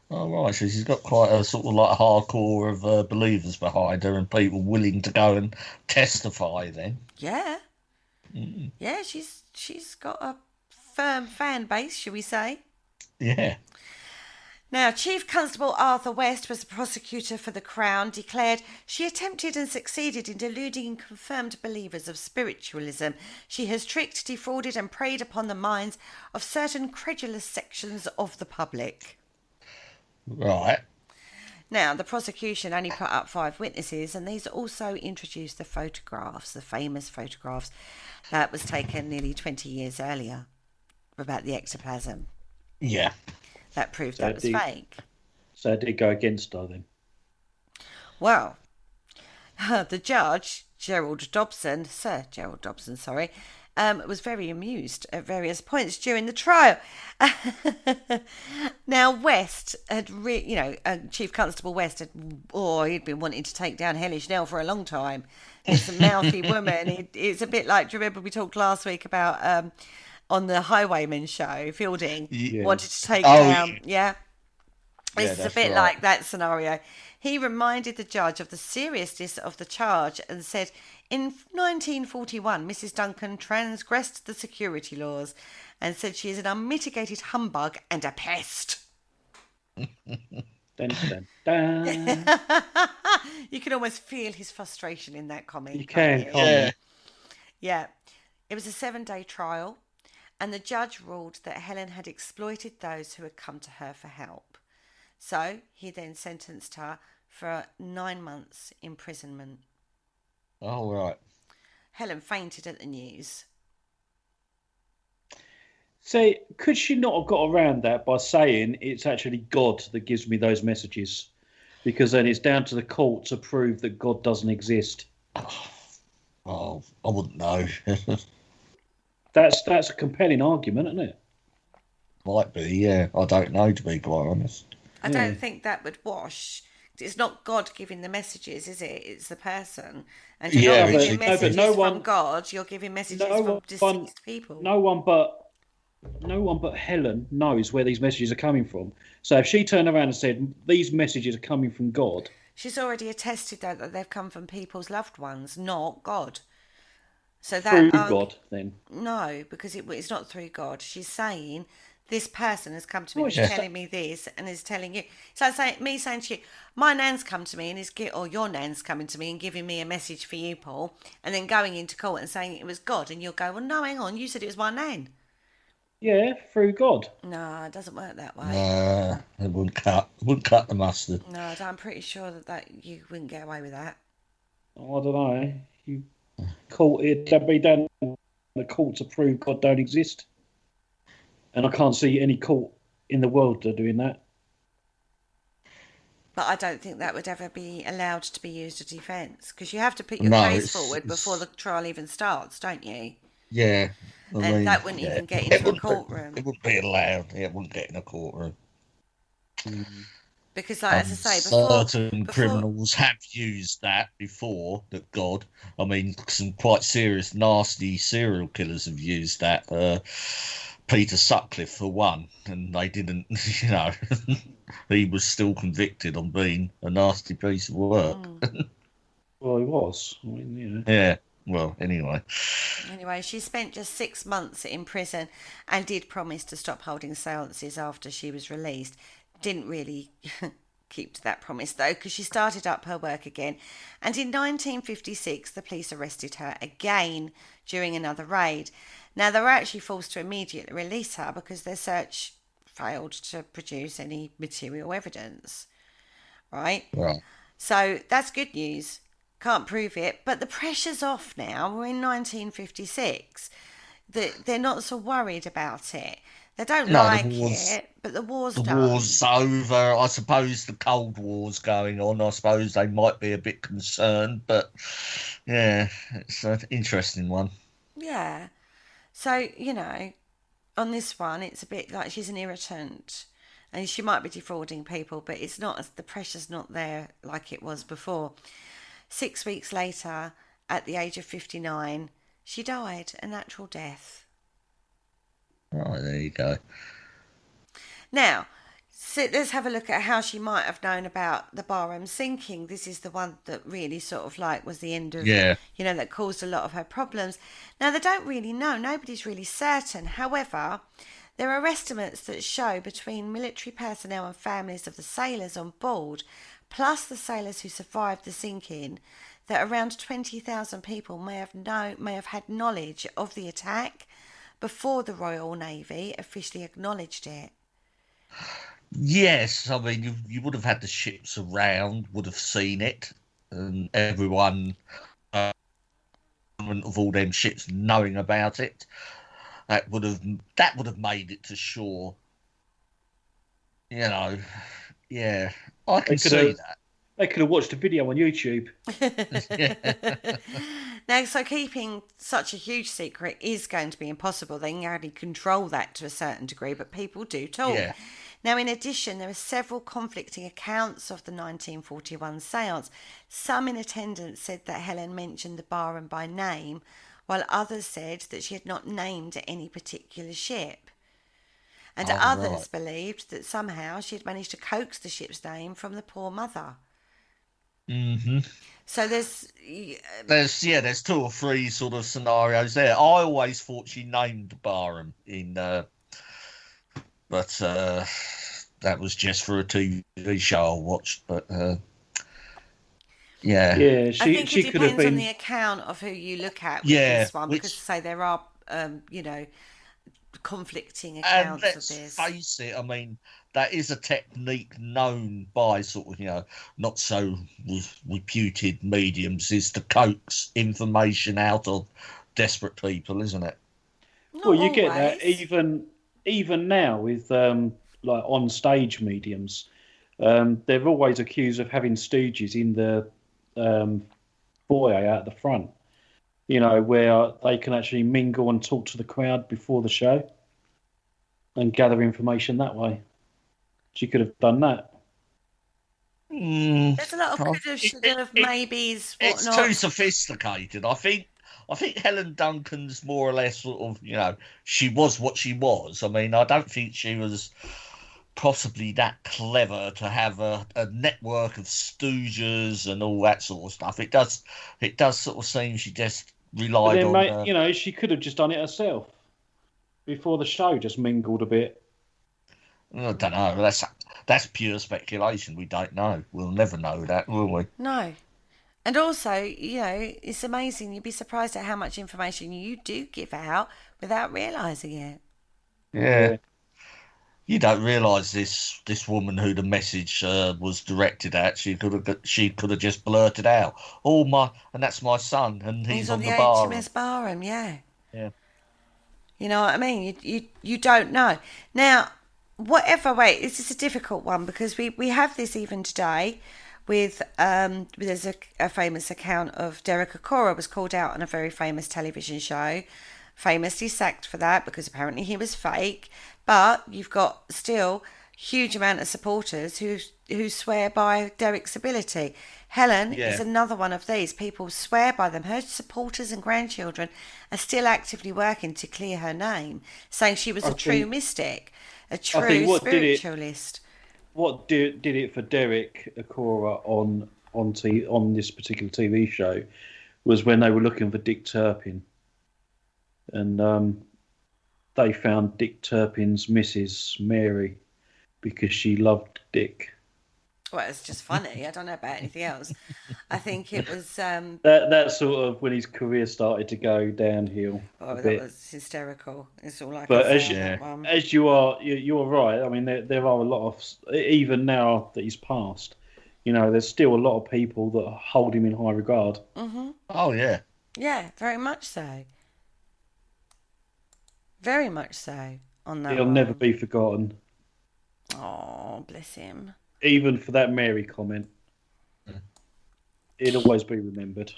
Oh, right. So she's got quite a sort of like hardcore of believers behind her, and people willing to go and testify then. Yeah. Yeah, she's got a firm fan base, shall we say. Yeah. Now, Chief Constable Arthur West was the prosecutor for the Crown, declared she attempted and succeeded in deluding confirmed believers of spiritualism. She has tricked, defrauded and preyed upon the minds of certain credulous sections of the public. Right. Now, the prosecution only put up 5 witnesses, and these also introduced the photographs, the famous photographs that was taken nearly 20 years earlier about the ectoplasm. Yeah. That proved that was fake. So it did go against her then? Well, The judge, Sir Gerald Dobson, sorry, was very amused at various points during the trial. Now, West had, Chief Constable West he'd been wanting to take down Hellish Nell for a long time. This mouthy woman. It's a bit like, do you remember we talked last week about on the Highwayman show, Fielding wanted to take down, yeah. This is a bit like that scenario. He reminded the judge of the seriousness of the charge and said, in 1941, Mrs. Duncan transgressed the security laws and said she is an unmitigated humbug and a pest. Dun, dun, dun. You can almost feel his frustration in that comment. You can, can't you? Yeah. It was a 7-day trial, and the judge ruled that Helen had exploited those who had come to her for help. So he then sentenced her for 9 months imprisonment. Oh, right. Helen fainted at the news. So, could she not have got around that by saying it's actually God that gives me those messages? Because then it's down to the court to prove that God doesn't exist. Oh, I wouldn't know. That's a compelling argument, isn't it? Might be, yeah. I don't know, to be quite honest. I don't think that would wash. It's not God giving the messages, is it? It's the person. And you're not giving messages from God, you're giving messages from deceased people. No one but Helen knows where these messages are coming from. So if she turned around and said, these messages are coming from God... She's already attested, though, that they've come from people's loved ones, not God. So that through God, then? No, because it's not through God. She's saying... This person has come to me and is telling me this and is telling you. So me saying to you, my nan's come to me and or your nan's coming to me and giving me a message for you, Paul, and then going into court and saying it was God, and you'll go, well, no, hang on, you said it was my nan. Yeah, through God. No, it doesn't work that way. It wouldn't cut the mustard. No, I'm pretty sure that you wouldn't get away with that. Oh, I don't know. You it'd be down the court to prove God don't exist. And I can't see any court in the world that are doing that. But I don't think that would ever be allowed to be used as defence, because you have to put your case forward before the trial even starts, don't you? Yeah. That wouldn't even get into a courtroom. It wouldn't be allowed. It wouldn't get in a courtroom. Because, as I say, certain criminals have used that before, that God. I mean, some quite serious, nasty serial killers have used that. Peter Sutcliffe, for one, and they didn't, he was still convicted on being a nasty piece of work. Well, he was. I mean, Yeah, well, anyway. Anyway, she spent just 6 months in prison and did promise to stop holding seances after she was released. Didn't really keep to that promise, though, because she started up her work again. And in 1956, the police arrested her again during another raid. Now, they were actually forced to immediately release her because their search failed to produce any material evidence. Right? So that's good news. Can't prove it. But the pressure's off now. We're in 1956. They're not so worried about it. They don't like it, but the war's done. The war's over. I suppose the Cold War's going on. I suppose they might be a bit concerned. But, yeah, it's an interesting one. Yeah. So, on this one, it's a bit like she's an irritant and she might be defrauding people, but it's not, the pressure's not there like it was before. 6 weeks later, at the age of 59, she died a natural death. Right, there you go. Now, let's have a look at how she might have known about the Barham sinking. This is the one that really sort of was the end of, that caused a lot of her problems. Now, they don't really know. Nobody's really certain. However, there are estimates that show between military personnel and families of the sailors on board, plus the sailors who survived the sinking, that around 20,000 people may have had knowledge of the attack before the Royal Navy officially acknowledged it. Yes, I mean, you would have had the ships around, would have seen it, and everyone of all them ships knowing about it. That would have made it to shore. Yeah, I can see that. They could have watched a video on YouTube. Now, so keeping such a huge secret is going to be impossible. They can only control that to a certain degree, but people do talk. Yeah. Now, in addition, there are several conflicting accounts of the 1941 seance. Some in attendance said that Helen mentioned the Barham by name, while others said that she had not named any particular ship. And others believed that somehow she had managed to coax the ship's name from the poor mother. Mm-hmm. So there's 2 or 3 sort of scenarios there. I always thought she named Barham in, but that was just for a TV show I watched. But yeah, I think it depends on the account of who you look at with this one, because say there are conflicting accounts of this. And let's face it, I mean, that is a technique known by sort of, not so reputed mediums, is to coax information out of desperate people, isn't it? Not well, you always. get that even now with like on stage mediums. They're always accused of having stooges in the foyer out the front, where they can actually mingle and talk to the crowd before the show and gather information that way. She could have done that. There's a lot of could have, should have, maybes, whatnot. It's too sophisticated. I think Helen Duncan's more or less sort of, she was what she was. I mean, I don't think she was possibly that clever to have a network of stooges and all that sort of stuff. It does sort of seem she just relied on. She could have just done it herself before the show, just mingled a bit. I don't know. That's pure speculation. We don't know. We'll never know that, will we? No. And also, it's amazing. You'd be surprised at how much information you do give out without realising it. Yeah. You don't realise this woman who the message was directed at. She could have just blurted out, and that's my son, and he's on the Barham. HMS Barham, yeah. Yeah. You know what I mean? You don't know. Now, whatever way, this is a difficult one because we have this even today with there's a famous account of Derek Acorah was called out on a very famous television show, famously sacked for that because apparently he was fake. But you've got still huge amount of supporters who swear by Derek's ability. Helen is another one of these. People swear by them. Her supporters and grandchildren are still actively working to clear her name, saying she was a true mystic, a true spiritualist. What did it for Derek Acorah on this particular TV show was when they were looking for Dick Turpin, and they found Dick Turpin's Mrs. Mary because she loved Dick. Well, it's just funny. I don't know about anything else. I think it was that sort of when his career started to go downhill. Oh, that was hysterical. It's all like. But as you're right. I mean, there are a lot of, even now that he's passed, there's still a lot of people that hold him in high regard. Mm-hmm. Oh yeah. Yeah, very much so. Very much so on that. He'll never be forgotten. Oh, bless him. Even for that Mary comment, he'll always be remembered.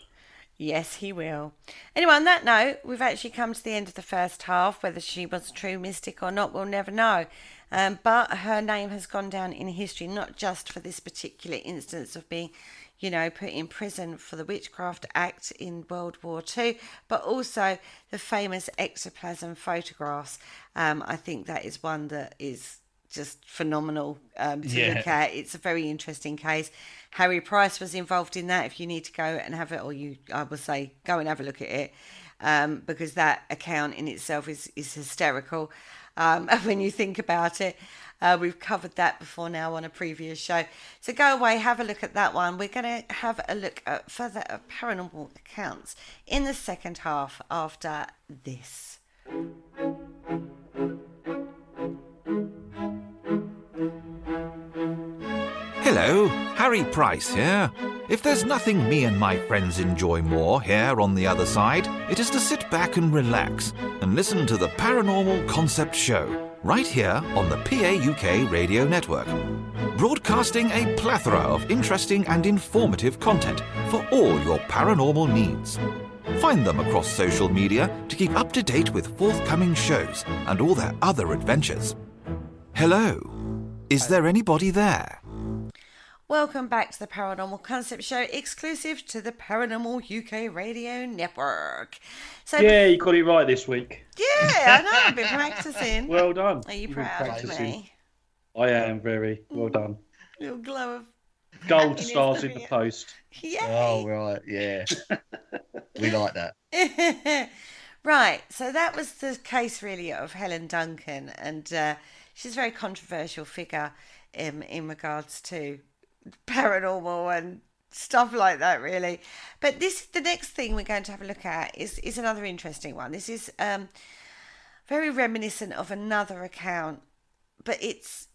Yes, he will. Anyway, on that note, we've actually come to the end of the first half. Whether she was a true mystic or not, we'll never know. But her name has gone down in history, not just for this particular instance of being, put in prison for the Witchcraft Act in World War II, but also the famous ectoplasm photographs. I think that is one that is just phenomenal to look at. It's a very interesting case. Harry Price was involved in that. If you need to go and have it, I would say go and have a look at it, because that account in itself is hysterical when you think about it. We've covered that before now on a previous show. So go away, have a look at that one. We're going to have a look at further paranormal accounts in the second half after this. Hello, Harry Price here. If there's nothing me and my friends enjoy more here on the other side, it is to sit back and relax and listen to the Paranormal Concept Show right here on the PAUK Radio Network. Broadcasting a plethora of interesting and informative content for all your paranormal needs. Find them across social media to keep up to date with forthcoming shows and all their other adventures. Hello, is there anybody there? Welcome back to the Paranormal Concept Show, exclusive to the Paranormal UK Radio Network. So, Yeah, you got it right this week. yeah, I know, I've been practicing. Well done. Are you You've been proud of practicing. me? I am very well done. Little glow of Gold happiness stars in over the you. post. Yay. Oh, right, yeah. We like that. Right, so that was the case really of Helen Duncan, and she's a very controversial figure in regards to paranormal and stuff like that, really. But the next thing we're going to have a look at is another interesting one. This is very reminiscent of another account, but it's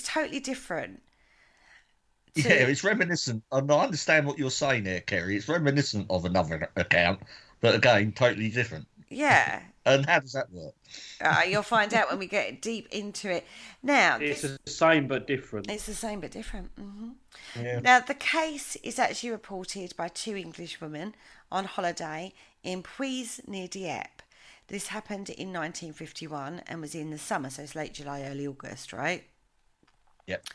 totally different. Yeah, it's reminiscent. And I understand what you're saying there, Kerry. It's reminiscent of another account, but again, totally different. Yeah. And how does that work? You'll find out when we get deep into it. Now, It's the same but different. it's the same but different. Yeah. Now, the case is actually reported by two English women on holiday in Puys near Dieppe. This happened in 1951 and was in the summer, so it's late July, early August, right? Yep.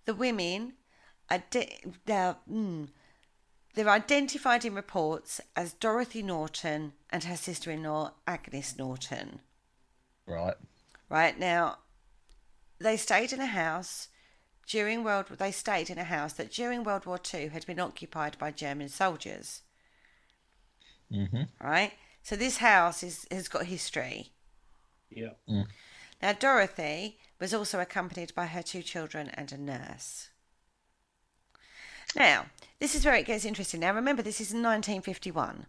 The women they're identified in reports as Dorothy Norton and her sister-in-law Agnes Norton. Right. Right now, they stayed in a house that during World War II had been occupied by German soldiers. Mm-hmm. Right, so this house has got history. Yeah. Now, Dorothy was also accompanied by her two children and a nurse. Now, this is where it gets interesting. Now, remember, this is in 1951.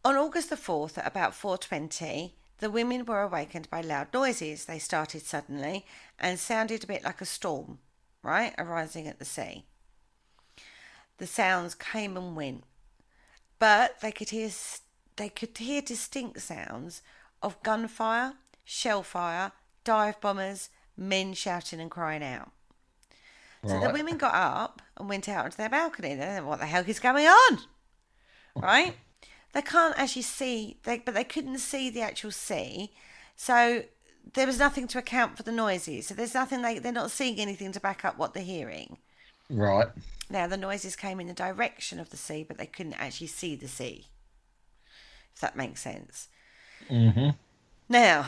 On August the 4th, at about 4:20, the women were awakened by loud noises. They started suddenly and sounded a bit like a storm, right, arising at the sea. The sounds came and went, but they could hear distinct sounds of gunfire, shellfire, dive bombers, men shouting and crying out. So the women got up and went out onto their balcony. They don't know what the hell is going on, right? They can't actually see, but they couldn't see the actual sea. So there was nothing to account for the noises. So there's nothing, they're not seeing anything to back up what they're hearing. Right. Now, the noises came in the direction of the sea, but they couldn't actually see the sea, if that makes sense. Mm-hmm. Now,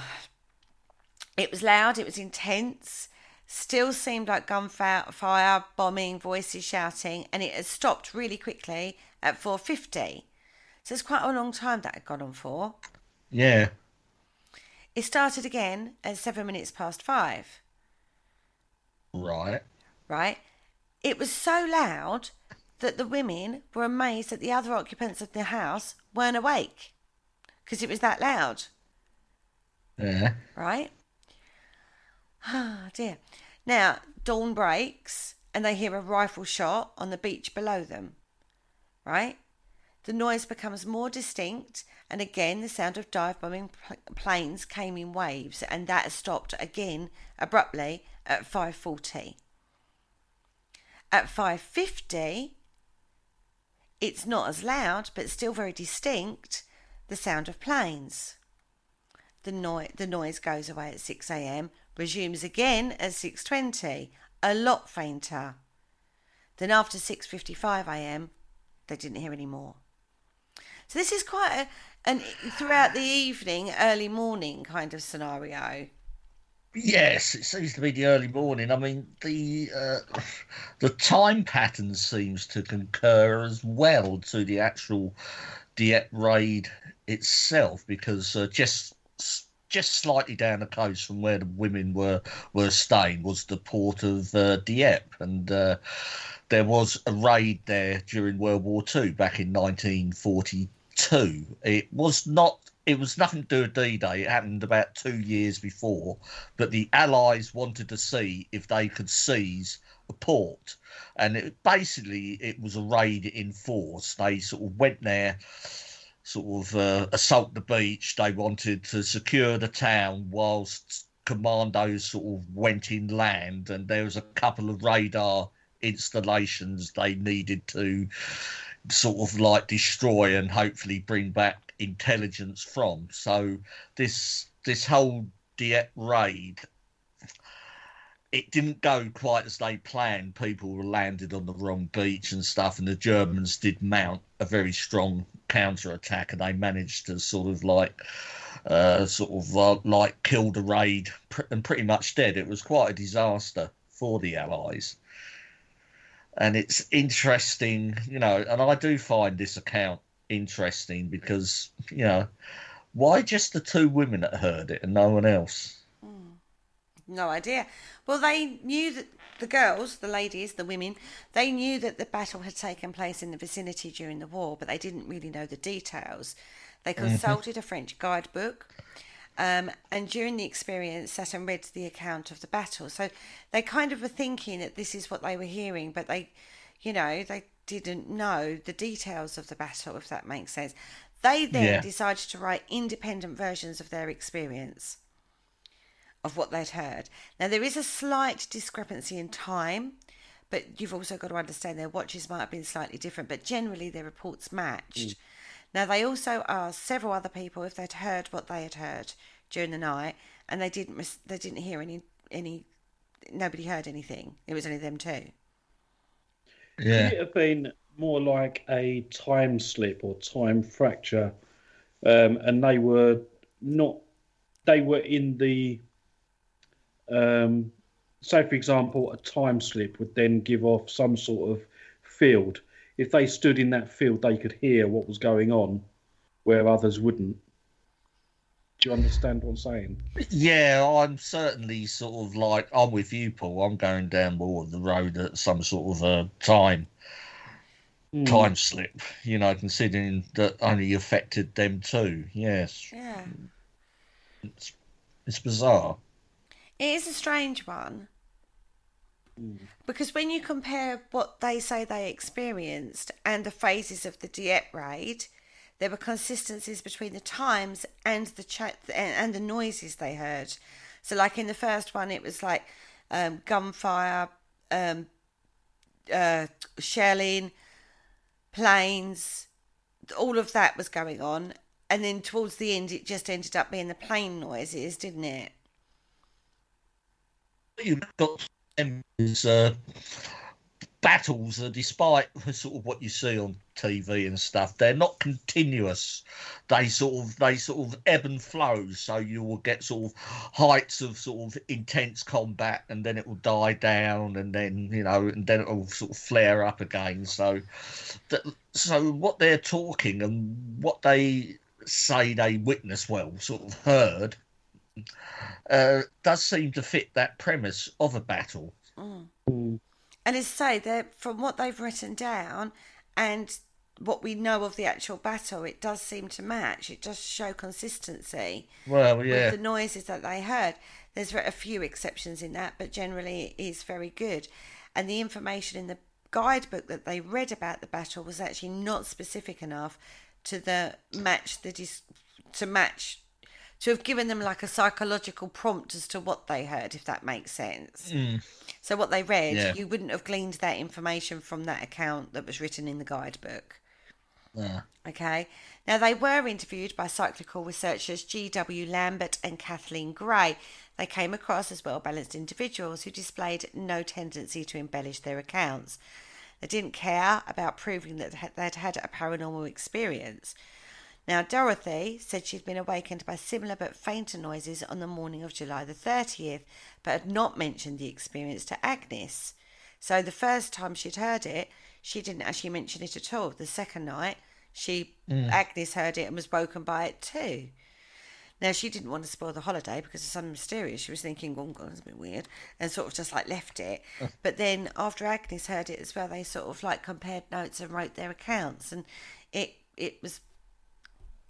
it was loud, it was intense, still seemed like gunfire, bombing, voices shouting, and it had stopped really quickly at 4:50. So it's quite a long time that had gone on for. Yeah. It started again at 5:07. Right. Right? It was so loud that the women were amazed that the other occupants of the house weren't awake because it was that loud. Yeah. Right? Oh dear. Now, dawn breaks and they hear a rifle shot on the beach below them. Right? The noise becomes more distinct, and again the sound of dive bombing planes came in waves, and that stopped again abruptly at 5:40. At 5:50, it's not as loud, but still very distinct, the sound of planes. The noise goes away at 6 a.m, resumes again at 6:20, a lot fainter. Then after 6:55 a.m, they didn't hear any more. So this is quite an throughout the evening, early morning kind of scenario. Yes, it seems to be the early morning. I mean, the time pattern seems to concur as well to the actual Dieppe raid itself, because just slightly down the coast from where the women were staying was the port of Dieppe, and there was a raid there during World War II back in 1942. It was nothing to do with D-Day. It happened about 2 years before, but the Allies wanted to see if they could seize a port, and it was a raid in force. They sort of went there, sort of assault the beach. They wanted to secure the town whilst commandos sort of went inland, and there was a couple of radar installations they needed to sort of like destroy and hopefully bring back intelligence from. So this whole Dieppe raid, it didn't go quite as they planned. People were landed on the wrong beach and stuff, and the Germans did mount a very strong counter attack, and they managed to sort of like kill the raid and pretty much dead. It was quite a disaster for the Allies. And it's interesting, and I do find this account interesting because, why just the two women that heard it and no one else? No idea. Well, they knew that the girls, the ladies, the women, they knew that the battle had taken place in the vicinity during the war, but they didn't really know the details. They consulted a French guidebook, and during the experience sat and read the account of the battle. So they kind of were thinking that this is what they were hearing, but they didn't know the details of the battle, if that makes sense. They then decided to write independent versions of their experience, of what they'd heard. Now, there is a slight discrepancy in time, but you've also got to understand their watches might have been slightly different, but generally their reports matched. Now, they also asked several other people if they'd heard what they had heard during the night, and they didn't hear any. Nobody heard anything. It was only them two. Yeah. Could it have been more like a time slip or time fracture, and they were in the say, for example, a time slip would then give off some sort of field. If they stood in that field, they could hear what was going on, where others wouldn't. Do you understand what I'm saying? Yeah, I'm certainly sort of like, I'm with you, Paul. I'm going down more of the road at some sort of a time slip, considering that only affected them too. Yes. Yeah. It's bizarre. It is a strange one. Because when you compare what they say they experienced and the phases of the Dieppe raid, there were consistencies between the times and the noises they heard. So, like in the first one, it was like gunfire, shelling, planes, all of that was going on. And then towards the end, it just ended up being the plane noises, didn't it? You've got battles, despite sort of what you see on TV and stuff, they're not continuous. They sort of ebb and flow. So you will get sort of heights of sort of intense combat, and then it will die down, and then and then it will sort of flare up again. So what they're talking and what they say they witnessed, sort of heard, does seem to fit that premise of a battle. And as I say, from what they've written down and what we know of the actual battle, it does seem to match. It does show consistency with the noises that they heard. There's a few exceptions in that, but generally it is very good. And the information in the guidebook that they read about the battle was actually not specific enough to have given them like a psychological prompt as to what they heard, if that makes sense. So what they read, you wouldn't have gleaned that information from that account that was written in the guidebook. Okay. Now, they were interviewed by cyclical researchers G.W. Lambert and Kathleen Gray. They came across as well-balanced individuals who displayed no tendency to embellish their accounts. They didn't care about proving that they'd had a paranormal experience. Now, Dorothy said she'd been awakened by similar but fainter noises on the morning of July the 30th, but had not mentioned the experience to Agnes. So the first time she'd heard it, she didn't actually mention it at all. The second night, Agnes heard it and was woken by it too. Now, she didn't want to spoil the holiday because it's something mysterious. She was thinking, oh, God, that's a bit weird, and sort of just like left it. But then after Agnes heard it as well, they sort of like compared notes and wrote their accounts, and it was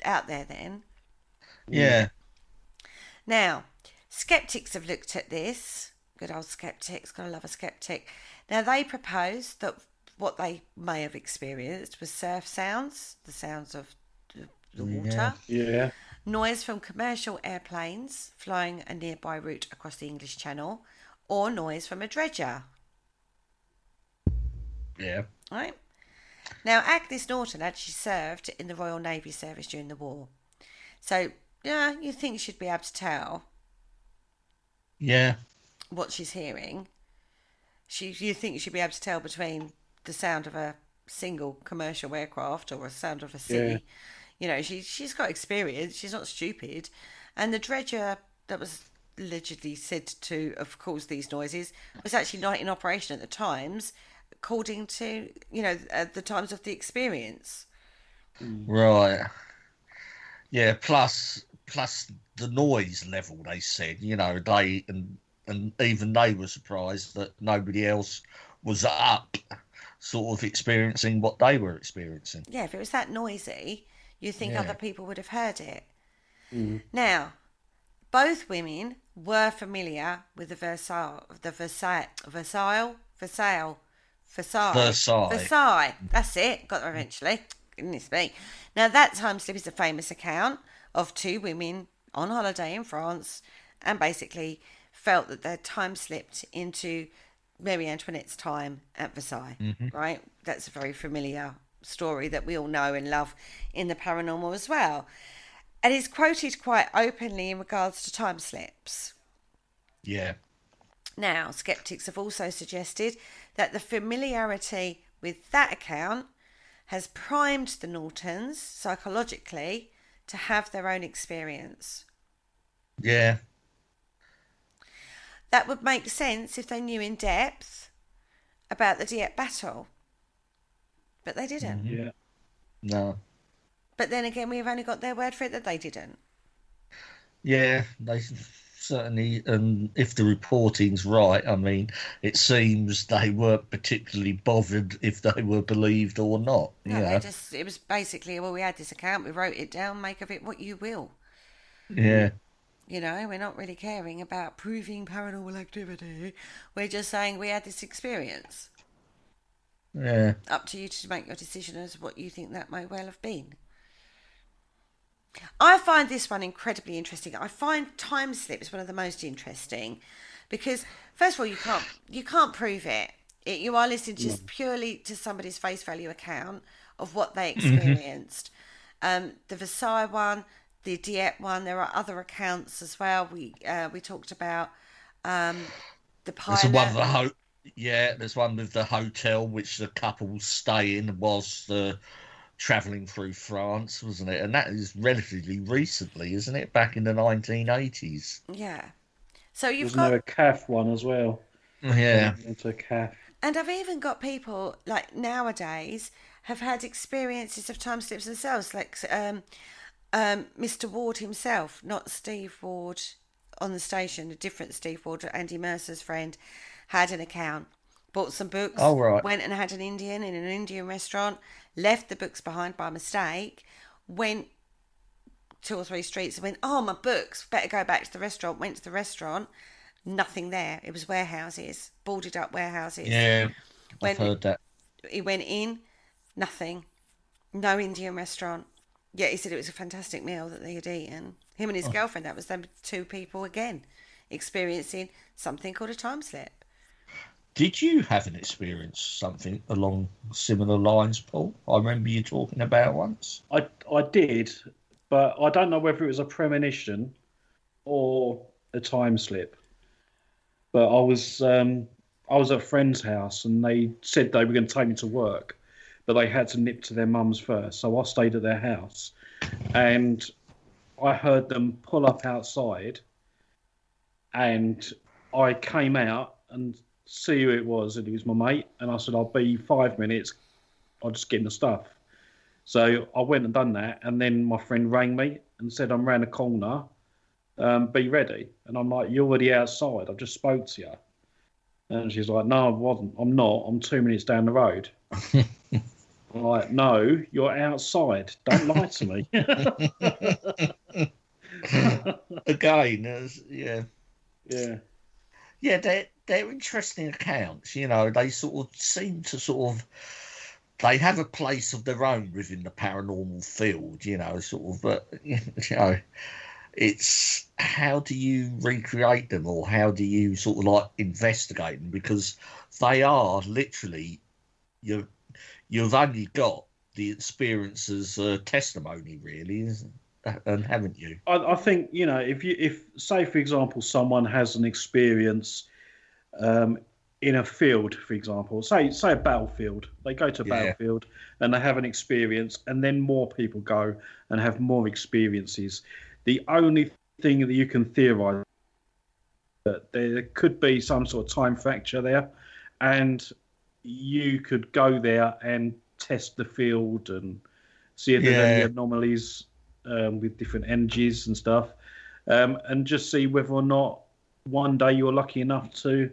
out there then. Yeah. Now, skeptics have looked at this. Good old skeptics, gotta love a skeptic. Now, they propose that what they may have experienced was surf sounds, the sounds of the water. Yeah. Noise from commercial airplanes flying a nearby route across the English Channel, or noise from a dredger. Yeah. Right? Now, Agnes Norton actually served in the Royal Navy service during the war. So, yeah, you think she'd be able to tell Yeah. what she's hearing. You think she'd be able to tell between the sound of a single commercial aircraft or a sound of a sea. Yeah. You know, she's got experience. She's not stupid. And the dredger that was allegedly said to have caused these noises was actually not in operation at the times, according to, at the times of the experience. Right. Yeah. Plus the noise level. They said, they and even they were surprised that nobody else was up, sort of experiencing what they were experiencing. Yeah, if it was that noisy, you'd think Yeah. other people would have heard it. Mm. Now, both women were familiar with the Versailles. That's it. Got there eventually. Goodness me. Now, that time slip is a famous account of two women on holiday in France, and basically felt that they'd time slipped into Marie Antoinette's time at Versailles. Right? That's a very familiar story that we all know and love in the paranormal as well. And is quoted quite openly in regards to time slips. Yeah. Now, skeptics have also suggested that the familiarity with that account has primed the Nortons psychologically to have their own experience. Yeah. That would make sense if they knew in depth about the Dieppe battle. But they didn't. Yeah. No. But then again, we've only got their word for it that they didn't. Yeah, they certainly, and if the reporting's right, I mean, it seems they weren't particularly bothered if they were believed or not. No, Yeah. it was basically, well, we had this account, we wrote it down, make of it what you will. Yeah. We're not really caring about proving paranormal activity. We're just saying we had this experience. Yeah. Up to you to make your decision as what you think that might well have been. I find this one incredibly interesting. I find time slips one of the most interesting because, first of all, you can't prove it. You are listening just purely to somebody's face value account of what they experienced. The Versailles one, the Dieppe one. There are other accounts as well. We talked about the pilot. There's one there's one with the hotel which the couple stay in whilst travelling through France, wasn't it? And that is relatively recently, isn't it? Back in the 1980s. Yeah. So you've Wasn't got there a calf one as well? Yeah. It's a calf. And I've even got people like nowadays have had experiences of time slips themselves, like Mr. Ward himself, not Steve Ward on the station, a different Steve Ward, Andy Mercer's friend, had an account, bought some books, Oh, right. went and had an Indian in an Indian restaurant, left the books behind by mistake, went 2 or 3 streets and went, oh, my books, better go back to the restaurant, went to the restaurant, nothing there. It was warehouses, boarded up warehouses. Yeah. I've heard that. He went in, nothing, no Indian restaurant. Yeah, he said it was a fantastic meal that they had eaten. Him and his girlfriend, that was them 2 people again, experiencing something called a time slip. Did you have an experience something along similar lines, Paul? I remember you talking about once. I did, but I don't know whether it was a premonition or a time slip. But I was at a friend's house and they said they were going to take me to work, but they had to nip to their mum's first. So I stayed at their house and I heard them pull up outside and I came out and see who it was, and it was my mate. And I said, I'll be 5 minutes. I'll just get in the stuff. So I went and done that. And then my friend rang me and said, I'm round the corner. Be ready. And I'm like, you're already outside. I just spoke to you. And she's like, no, I wasn't. I'm not. I'm 2 minutes down the road. I'm like, no, you're outside. Don't lie to me. Again, yeah. Yeah. Yeah, they're interesting accounts. They sort of seem to sort of they have a place of their own within the paranormal field, you know, sort of. But you know, it's how do you recreate them, or how do you sort of like investigate them, because they are literally you've only got the experience as testimony, really, and haven't you? I think, you know, if say for example someone has an experience in a field, for example, say a battlefield, they go to a battlefield and they have an experience, and then more people go and have more experiences. The only thing that you can theorize that there could be some sort of time fracture there, and you could go there and test the field and see if there's any anomalies with different energies and stuff, and just see whether or not one day you're lucky enough to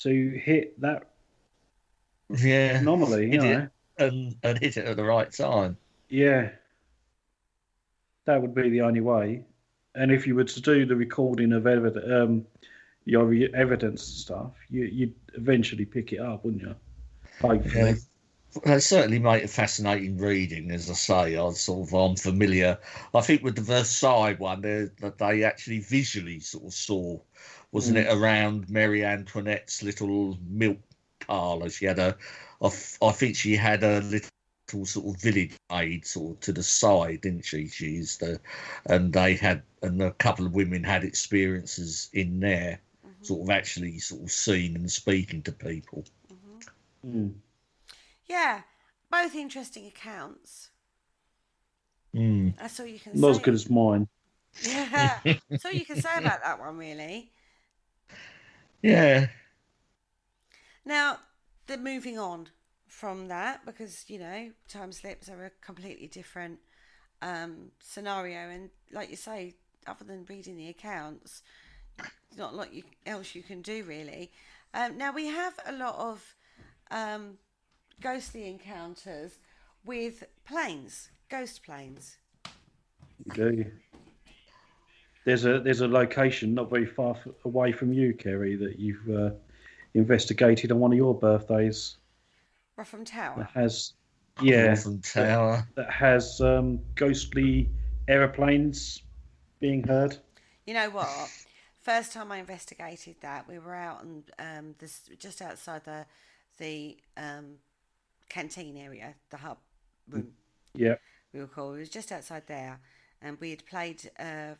hit that anomaly, you know, and hit it at the right time. Yeah, that would be the only way. And if you were to do the recording of your evidence and stuff, you'd eventually pick it up, wouldn't you? Hopefully. Yeah. They certainly make a fascinating reading, as I say. I'm familiar. I think with the Versailles one, they actually visually sort of saw, wasn't it, around Marie Antoinette's little milk parlour? She had I think she had a little sort of village maid sort of to the side, didn't she? And a couple of women had experiences in there, sort of actually sort of seeing and speaking to people. Yeah, both interesting accounts. That's all you can say. Not as good as mine. Yeah, that's all you can say about that one, really. Yeah. Now, they're moving on from that because, you know, time slips are a completely different scenario. And like you say, other than reading the accounts, there's not a lot else you can do, really. Now, we have a lot of ghostly encounters with planes, ghost planes. You do. There's a location not very far away from you, Kerry, that you've investigated on one of your birthdays. Rotham Tower. That has, Rotham Tower. That has ghostly aeroplanes being heard. You know what? First time I investigated that, we were out on just outside the canteen area, the hub room. Yeah. We were called. It was just outside there, and we had played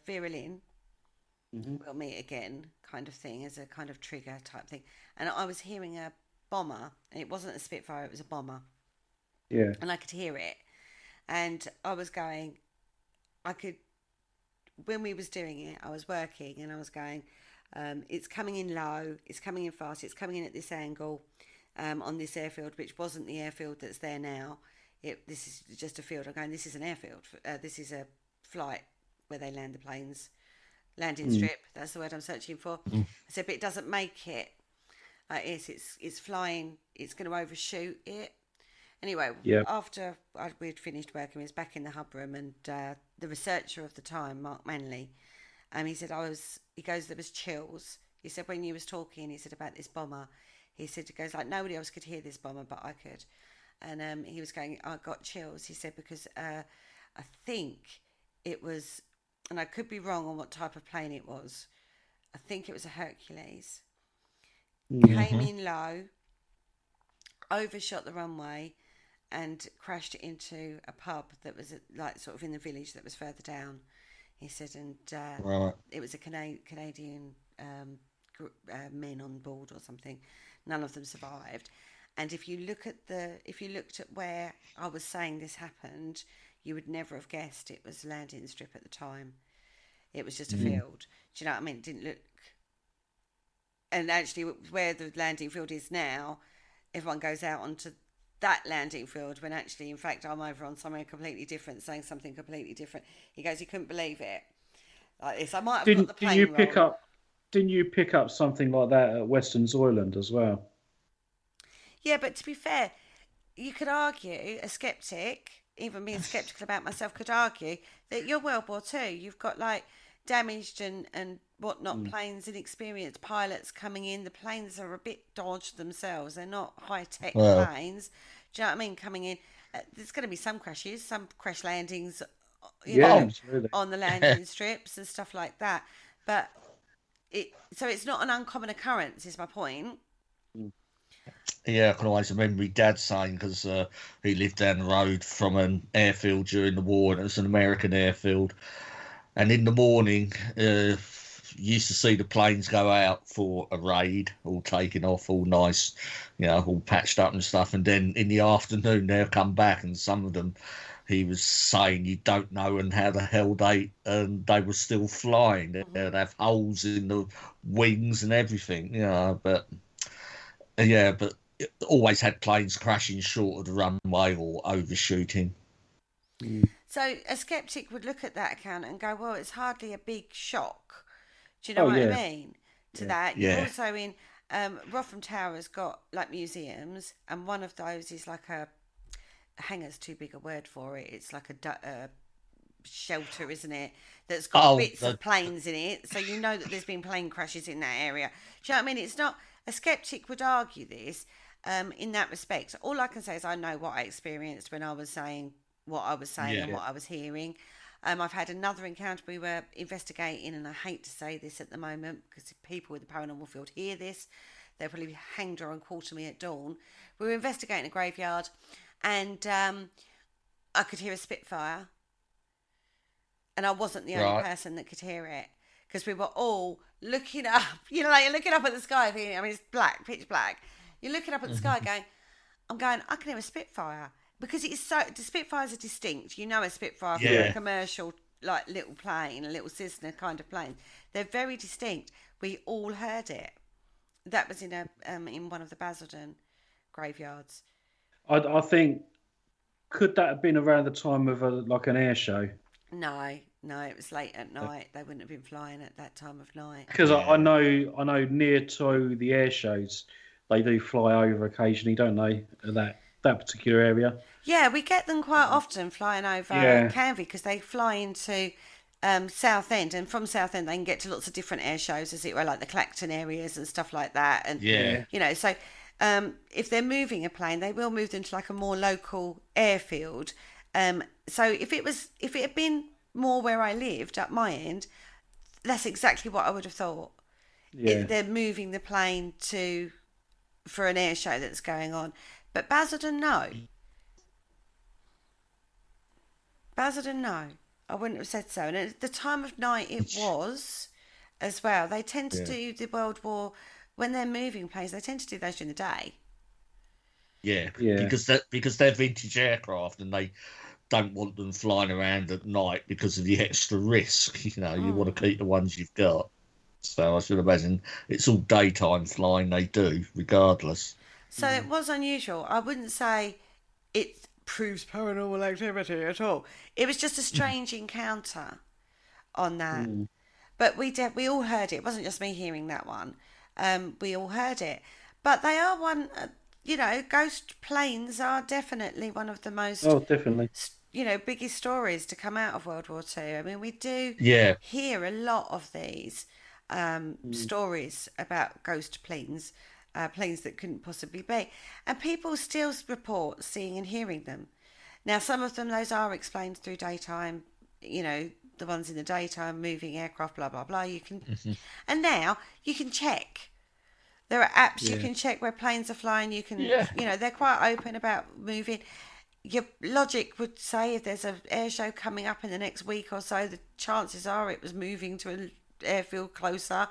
Vera Lynn. We'll meet again, kind of thing, as a kind of trigger type thing. And I was hearing a bomber, and it wasn't a Spitfire; it was a bomber. Yeah. And I could hear it, and I was going. When we was doing it, I was working, and I was going. It's coming in low. It's coming in fast. It's coming in at this angle. On this airfield, which wasn't the airfield that's there now. This is just a field. I'm going, this is an airfield. This is a flight where they land the planes. Landing strip, that's the word I'm searching for. I said, but it doesn't make it like it's flying, it's going to overshoot it. Anyway, after we'd finished working, we was back in the hub room, and the researcher of the time, Mark Manley, he said, he goes, there was chills. He said, when you was talking, he said, about this bomber, he said, it goes like, nobody else could hear this bomber, but I could. And he was going, I got chills. He said, because I think it was, and I could be wrong on what type of plane it was. I think it was a Hercules. Came in low, overshot the runway, and crashed into a pub that was like sort of in the village that was further down. He said, and it was a Canadian men on board or something. None of them survived. And if you looked at where I was saying this happened, you would never have guessed it was landing strip at the time. It was just a field. Do you know what I mean? It didn't look. And actually, where the landing field is now, everyone goes out onto that landing field when actually, in fact, I'm over on somewhere completely different, saying something completely different. He goes, he couldn't believe it. Like this, I might have got the plane wrong. Didn't you pick up something like that at Western Zoyland as well? Yeah, but to be fair, you could argue, a skeptic, even being sceptical about myself, could argue that you're World War II. You've got like damaged and whatnot planes, inexperienced pilots coming in. The planes are a bit dodged themselves. They're not high-tech planes. Do you know what I mean? Coming in, there's going to be some crashes, some crash landings, Yeah, know, absolutely. on the landing strips and stuff like that. But it's not an uncommon occurrence, is my point. Yeah, I can always remember my dad saying, because he lived down the road from an airfield during the war, and it was an American airfield. And in the morning, you used to see the planes go out for a raid, all taken off, all nice, all patched up and stuff. And then in the afternoon, they'll come back, and some of them, he was saying, you don't know and how the hell they were still flying. They'd have holes in the wings and everything, but it always had planes crashing short of the runway or overshooting. So a skeptic would look at that account and go, well, it's hardly a big shock. Do you know Oh, what yeah. I mean? To that. Yeah. You've also in Rotham Tower's got like museums, and one of those is like a hangar's too big a word for it. It's like a shelter, isn't it? That's got bits of planes in it, so you know that there's been plane crashes in that area. Do you know what I mean? It's not a skeptic would argue this in that respect. All I can say is I know what I experienced when I was saying what I was saying and what I was hearing. I've had another encounter we were investigating, and I hate to say this at the moment because if people with the paranormal field hear this, they'll probably hang her and quarter me at dawn. We were investigating a graveyard, and I could hear a Spitfire, and I wasn't the only person that could hear it because we were all looking up. Like you're looking up at the sky. I mean, it's black, pitch black. You're looking up at the sky, going, I can hear a Spitfire. Because the Spitfires are distinct. You know a Spitfire from a commercial, like, little plane, a little Cessna kind of plane. They're very distinct. We all heard it. That was in one of the Basildon graveyards. I think, could that have been around the time of an air show? No, it was late at night. They wouldn't have been flying at that time of night. Because I know near to the air shows, they do fly over occasionally, don't they? That particular area. Yeah, we get them quite often flying over Canvey because they fly into Southend, and from Southend they can get to lots of different air shows, as it were, like the Clacton areas and stuff like that. And so if they're moving a plane, they will move them to like a more local airfield. So if it had been more where I lived at my end, that's exactly what I would have thought. Yeah. They're moving the plane for an air show that's going on. But Basildon, no. Basildon, no. I wouldn't have said so. And at the time of night it was as well. They tend to do the World War, when they're moving planes, they tend to do those during the day. Yeah. Because they're vintage aircraft and they don't want them flying around at night because of the extra risk. You want to keep the ones you've got. So I should imagine it's all daytime flying they do, regardless. So it was unusual. I wouldn't say it proves paranormal activity at all. It was just a strange encounter on that. But we all heard it. It wasn't just me hearing that one. We all heard it. But they are one, ghost planes are definitely one of the most... Oh, definitely. Biggest stories to come out of World War II. I mean, we do hear a lot of these stories about ghost planes. Planes that couldn't possibly be, and people still report seeing and hearing them. Now, some of them, those are explained through daytime, the ones in the daytime, moving aircraft, blah blah blah. You can, and now you can check. There are apps you can check where planes are flying. You can, they're quite open about moving. Your logic would say if there's an air show coming up in the next week or so, the chances are it was moving to an airfield closer,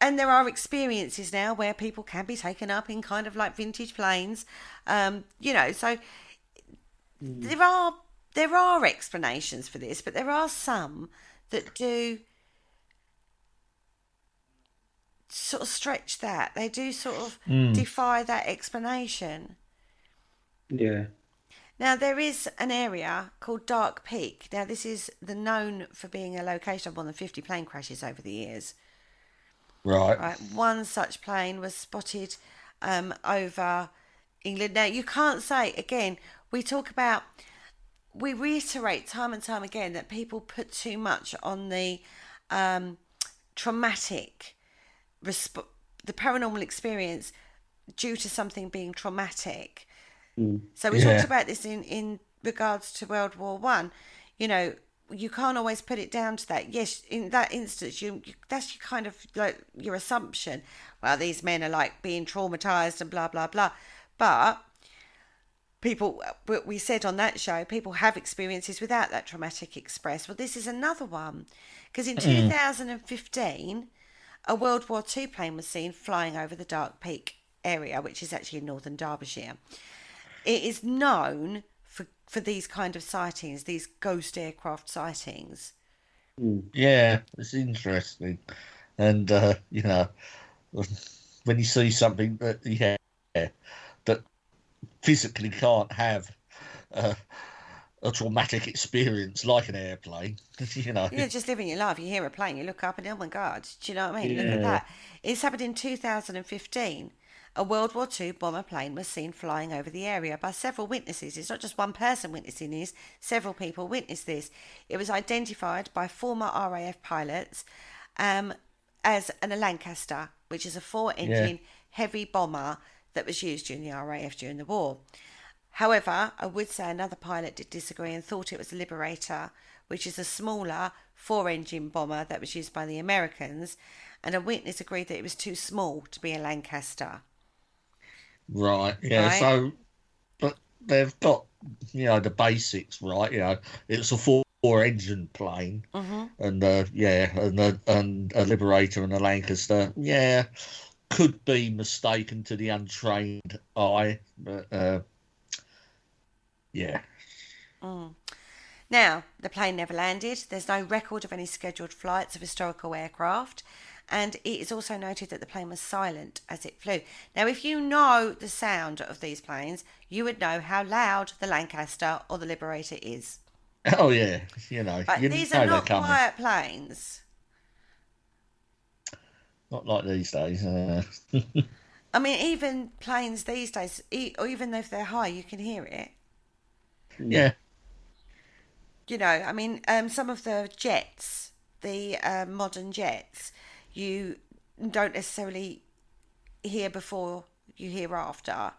and there are experiences now where people can be taken up in kind of like vintage planes, so there are explanations for this, but there are some that do sort of stretch that. They do sort of defy that explanation. Yeah. Now, there is an area called Dark Peak. Now, this is known for being a location of more than 50 plane crashes over the years. Right. One such plane was spotted over England. Now, you can't say, again, we reiterate time and time again that people put too much on the traumatic, the paranormal experience due to something being traumatic. Mm. So we Yeah. talked about this in regards to World War One. You know, you can't always put it down to that. Yes, in that instance, that's your kind of like your assumption. Well, these men are like being traumatized and blah blah blah. But people, we said on that show, people have experiences without that traumatic express. Well, this is another one because in 2015, a World War II plane was seen flying over the Dark Peak area, which is actually in northern Derbyshire. It is known for these kind of sightings, these ghost aircraft sightings. Yeah, it's interesting. And, you know, when you see something that, that physically can't have a traumatic experience like an airplane, you know. You're just living your life. You hear a plane, you look up and, oh my God, do you know what I mean? Look at Yeah. that. It's happened in 2015. A World War II bomber plane was seen flying over the area by several witnesses. It's not just one person witnessing this, several people witnessed this. It was identified by former RAF pilots as a Lancaster, which is a 4-engine heavy bomber that was used during the RAF during the war. However, I would say another pilot did disagree and thought it was a Liberator, which is a smaller 4-engine bomber that was used by the Americans, and a witness agreed that it was too small to be a Lancaster. Right, yeah, Right. so, but they've got, you know, the basics, right? You know, it's a four-engine plane, and, and a Liberator and a Lancaster, could be mistaken to the untrained eye, but, yeah. Now, the plane never landed. There's no record of any scheduled flights of historical aircraft. And it is also noted that the plane was silent as it flew. Now, if you know the sound of these planes, you would know how loud the Lancaster or the Liberator is. Oh, yeah, you know, But you these know are they're not coming. quiet planes. Not like these days. I mean, even planes these days, or even if they're high, you can hear it. Yeah. You know, I mean, some of the jets, the modern jets, you don't necessarily hear before, you hear after.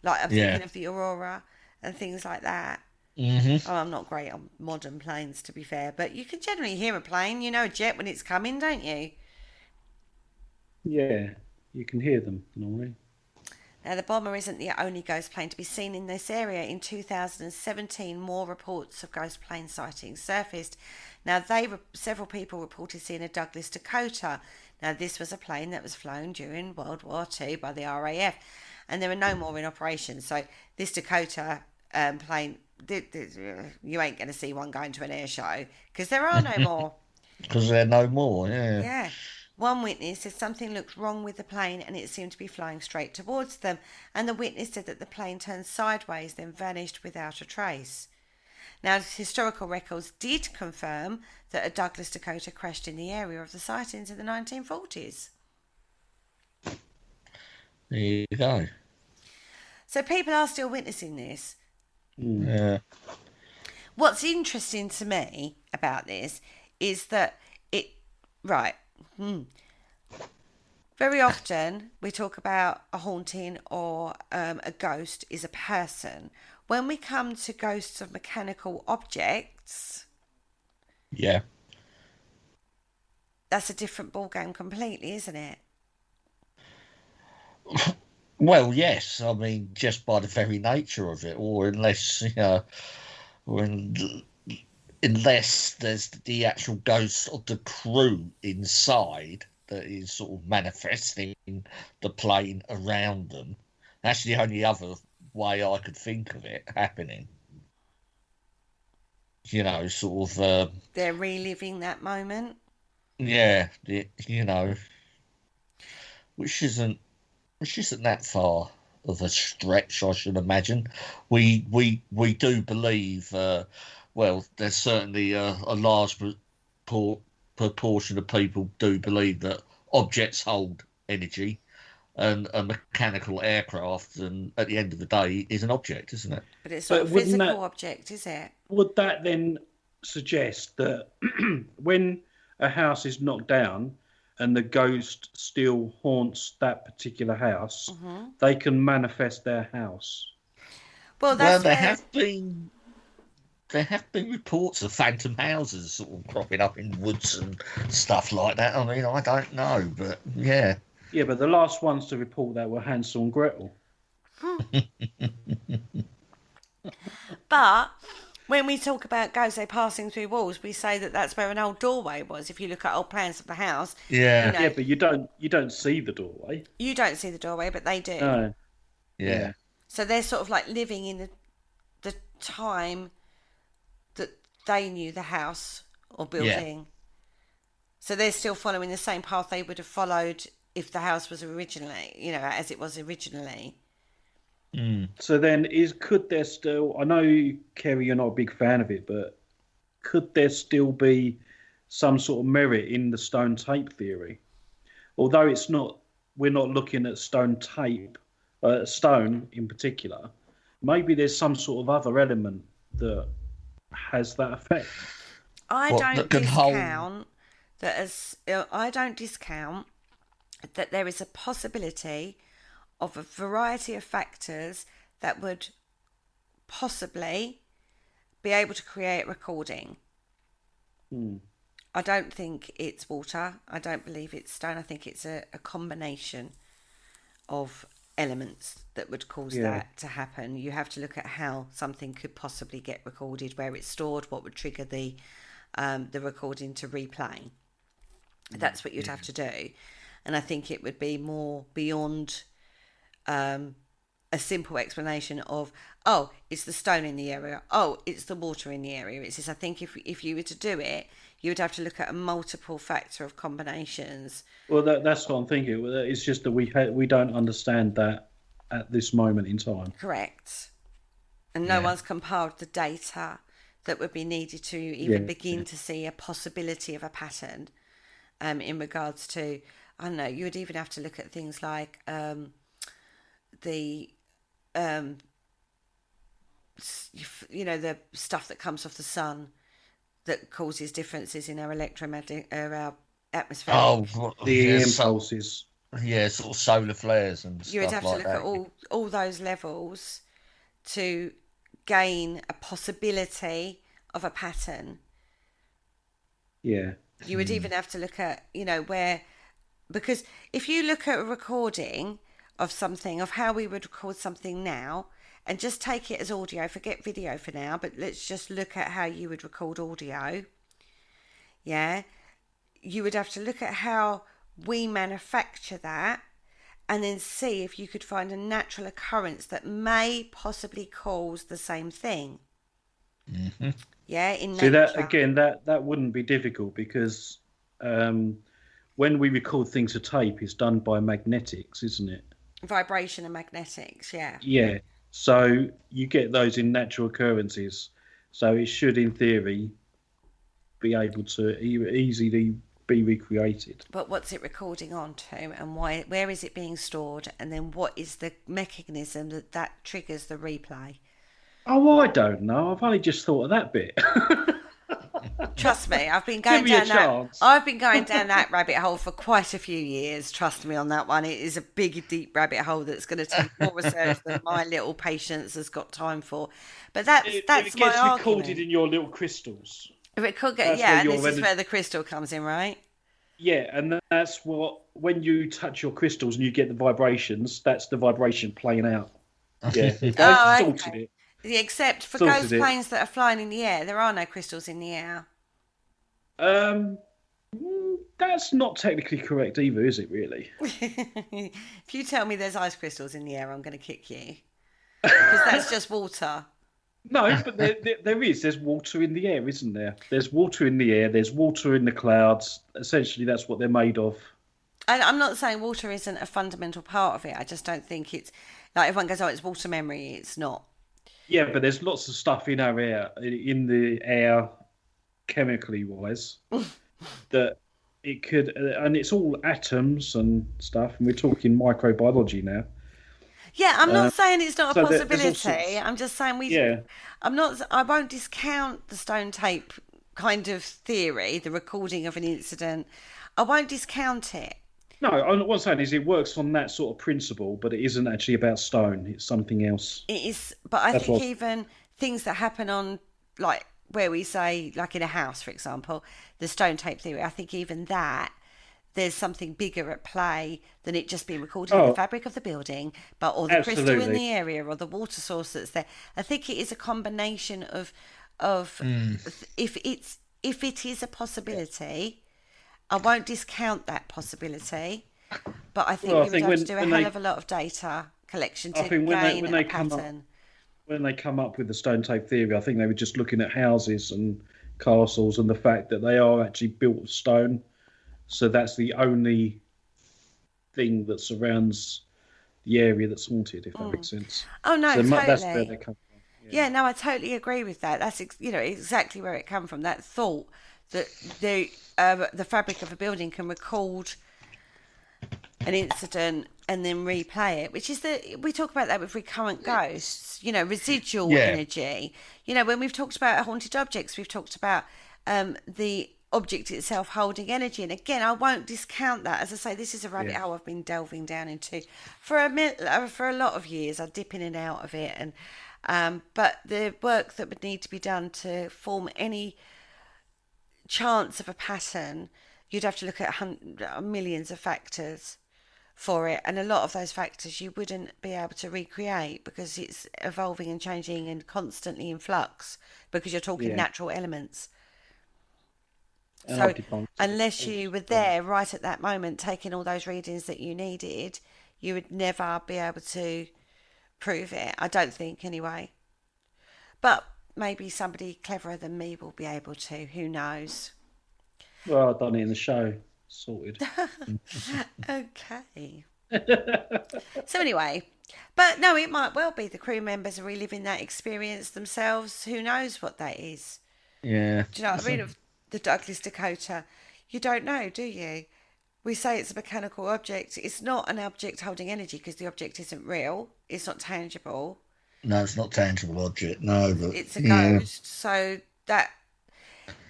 Like, I'm thinking of the Aurora and things like that. Mm-hmm. Oh, I'm not great on modern planes, to be fair, but you can generally hear a plane. You know a jet when it's coming, don't you? Yeah, you can hear them normally. Now, the bomber isn't the only ghost plane to be seen in this area. In 2017, more reports of ghost plane sightings surfaced. Now, several people reported seeing a Douglas Dakota. Now, this was a plane that was flown during World War II by the RAF, and there are no more in operation. So, this Dakota plane, you ain't going to see one going to an air show because there are no more. Because they're no more, yeah. Yeah. One witness said something looked wrong with the plane and it seemed to be flying straight towards them. And the witness said that the plane turned sideways, then vanished without a trace. Now, historical records did confirm that a Douglas Dakota crashed in the area of the sightings in the 1940s. There you go. So people are still witnessing this. Yeah. What's interesting to me about this is that very often we talk about a haunting or a ghost is a person. When we come to ghosts of mechanical objects, Yeah. that's a different ballgame completely, isn't it? Well, yes. I mean, just by the very nature of it, or unless, you know, unless there's the actual ghost of the crew inside that is sort of manifesting the plane around them. That's the only other way I could think of it happening. You know, sort of, They're reliving that moment. you know, which isn't that far of a stretch, I should imagine. We do believe. Well, there's certainly a large proportion of people do believe that objects hold energy, and a mechanical aircraft, and at the end of the day, is an object, isn't it? But it's But not a wouldn't physical that- object, is it? Would that then suggest that when a house is knocked down and the ghost still haunts that particular house, they can manifest their house. Well, that's there have been reports of phantom houses sort of cropping up in woods and stuff like that. I mean, I don't know, but yeah. Yeah, but the last ones to report that were Hansel and Gretel. But when we talk about ghosts, they passing through walls, we say that that's where an old doorway was. If you look at old plans of the house, Yeah, yeah, but you don't see the doorway. You don't see the doorway, but they do. No. yeah. So they're sort of like living in the time that they knew the house or building. Yeah. So they're still following the same path they would have followed if the house was originally, as it was originally. So then, could there still? I know, Kerry, you're not a big fan of it, but could there still be some sort of merit in the stone tape theory? Although it's not, we're not looking at stone tape, stone in particular. Maybe there's some sort of other element that has that effect. I don't discount that there is a possibility of a variety of factors that would possibly be able to create recording. I don't think it's water. I don't believe it's stone. I think it's a combination of elements that would cause that to happen. You have to look at how something could possibly get recorded, where it's stored, what would trigger the recording to replay. That's what you'd have to do. And I think it would be more beyond a simple explanation of, oh, it's the stone in the area, oh, it's the water in the area. It's just, I think if you were to do it, you would have to look at a multiple factor of combinations. Well, that's what I'm thinking. It's just that we don't understand that at this moment in time. Correct. And no one's compiled the data that would be needed to even begin to see a possibility of a pattern in regards to, I don't know, you would even have to look at things like the stuff that comes off the sun that causes differences in our our atmosphere. Oh, the impulses. Yeah, sort of solar flares and stuff. You would have to like look that. at all those levels to gain a possibility of a pattern. Yeah. You would even have to look at, where, because if you look at a recording of something, of how we would record something now, and just take it as audio, forget video for now, but let's just look at how you would record audio. Yeah. You would have to look at how we manufacture that and then see if you could find a natural occurrence that may possibly cause the same thing. Mm-hmm. Yeah, in nature. See, that again, that wouldn't be difficult because when we record things to tape, it's done by magnetics, isn't it? Vibration and magnetics, yeah. Yeah. So you get those in natural occurrences. So it should, in theory, be able to easily be recreated. But what's it recording onto, and why? Where is it being stored? And then what is the mechanism that triggers the replay? Oh, I don't know. I've only just thought of that bit. Trust me, I've been going down that rabbit hole for quite a few years. Trust me on that one. It is a big, deep rabbit hole that's going to take more research than my little patience has got time for. But that's it my gets argument. recorded in your little crystals. If it could get, and this is where the crystal comes in, right? Yeah, and that's what, when you touch your crystals and you get the vibrations, that's the vibration playing out. Yeah, I've sorted it. Except for ghost planes that are flying in the air, there are no crystals in the air. That's not technically correct either, is it, really? If you tell me there's ice crystals in the air, I'm going to kick you. Because that's just water. No, but there is. There's water in the air, isn't there? There's water in the air. There's water in the clouds. Essentially, that's what they're made of. And I'm not saying water isn't a fundamental part of it. I just don't think it's... Like, everyone goes, oh, it's water memory. It's not. Yeah, but there's lots of stuff in our air, in the air, chemically wise, that it could, and it's all atoms and stuff, and we're talking microbiology now. Yeah, I'm not saying it's not a possibility. I'm just saying I won't discount the stone tape kind of theory, the recording of an incident. I won't discount it. No, what I'm saying is it works on that sort of principle, but it isn't actually about stone. It's something else. It is, but I That's think what. even things that happen on, like, where we say, like in a house, for example, the stone tape theory, I think even that, there's something bigger at play than it just being recorded in the Oh, fabric of the building, but or the crystal in absolutely. the area or the water source that's there. I think it is a combination of if it is a possibility, I won't discount that possibility, but I think Well, I you would think have to do a when hell they, of a lot of data collection I to think gain when a they come up pattern. when they come up with the stone tape theory, I think they were just looking at houses and castles and the fact that they are actually built of stone. So that's the only thing that surrounds the area that's haunted, if that makes sense. Oh no, So that's where they totally. come from. Yeah. Yeah, no, I totally agree with that. That's exactly where it come from. That thought that the fabric of a building can record an incident and then replay it, which is we talk about that with recurrent ghosts. Residual Yeah. energy. When we've talked about haunted objects, we've talked about the object itself holding energy. And again, I won't discount that. As I say, this is a rabbit Yeah. hole I've been delving down into for a lot of years. I dip in and out of it, and but the work that would need to be done to form any chance of a pattern, you'd have to look at millions of factors for it, and a lot of those factors you wouldn't be able to recreate because it's evolving and changing and constantly in flux because you're talking Yeah. natural elements. And I've So debunked it. unless you were there right at that moment taking all those readings that you needed, you would never be able to prove it. I don't think, anyway. But maybe somebody cleverer than me will be able to. Who knows? Well, I've done it in the show. Sorted. Okay. So anyway, but no, it might well be the crew members are reliving that experience themselves. Who knows what that is? Yeah. Do you know what I mean? Of the Douglas Dakota, you don't know, do you? We say it's a mechanical object. It's not an object holding energy because the object isn't real. It's not tangible. No, it's not tangible object. No, but It's a yeah. ghost. So that,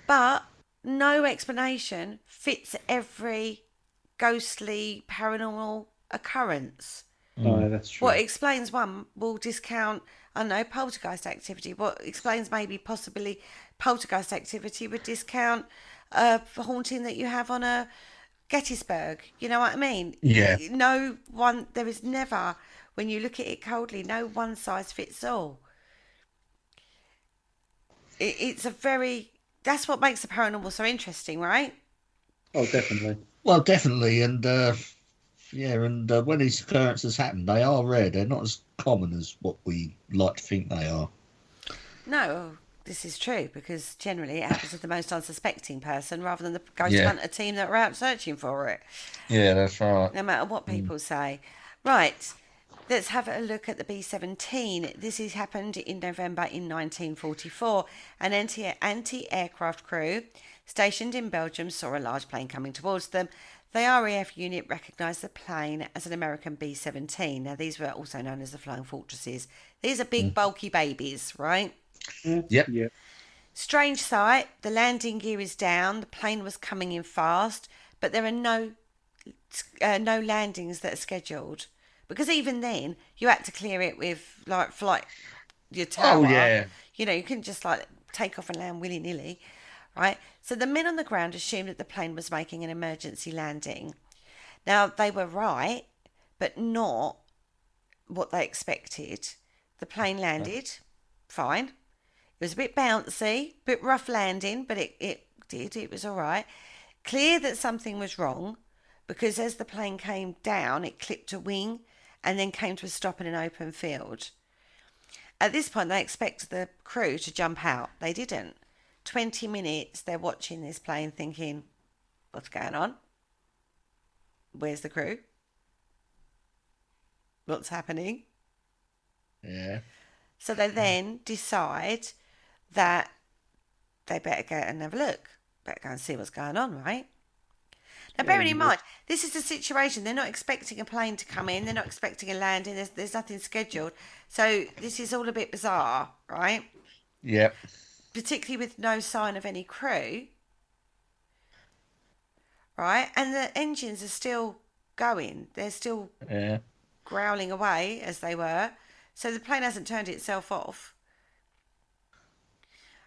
but no explanation fits every ghostly paranormal occurrence. No, that's true. What explains one will discount, I don't know, poltergeist activity. What explains maybe possibly poltergeist activity would discount a haunting that you have on a Gettysburg. You know what I mean? Yeah. There is never, when you look at it coldly, no one size fits all. It's that's what makes the paranormal so interesting, right? Oh, definitely. Well, definitely, and when these occurrences happen, they are rare. They're not as common as what we like to think they are. No, this is true because generally it happens to the most unsuspecting person rather than the ghost Yeah. hunter team that are out searching for it, Yeah, that's right. no matter what people say. Right, let's have a look at the B-17. This has happened in November in 1944. An anti-aircraft crew stationed in Belgium saw a large plane coming towards them. The RAF unit recognised the plane as an American B-17. Now, these were also known as the Flying Fortresses. These are big, bulky babies, right? Yep. Yeah. Strange sight. The landing gear is down. The plane was coming in fast, but there are no landings that are scheduled. Because even then, you had to clear it with like flight your tower. Oh, yeah. You couldn't just like take off and land willy nilly, right? So the men on the ground assumed that the plane was making an emergency landing. Now they were right, but not what they expected. The plane landed, fine. It was a bit bouncy, bit rough landing, but it was all right. Clear that something was wrong because as the plane came down, it clipped a wing and then came to a stop in an open field. At this point, they expected the crew to jump out. They didn't. 20 minutes, they're watching this plane thinking, what's going on? Where's the crew? What's happening? Yeah. So they then decide that they better go and have a look. Better go and see what's going on, right? Now, bearing in mind, this is the situation. They're not expecting a plane to come in. They're not expecting a landing. There's nothing scheduled. So this is all a bit bizarre, right? Yep. Particularly with no sign of any crew. right? And the engines are still going. They're still growling away as they were. So the plane hasn't turned itself off.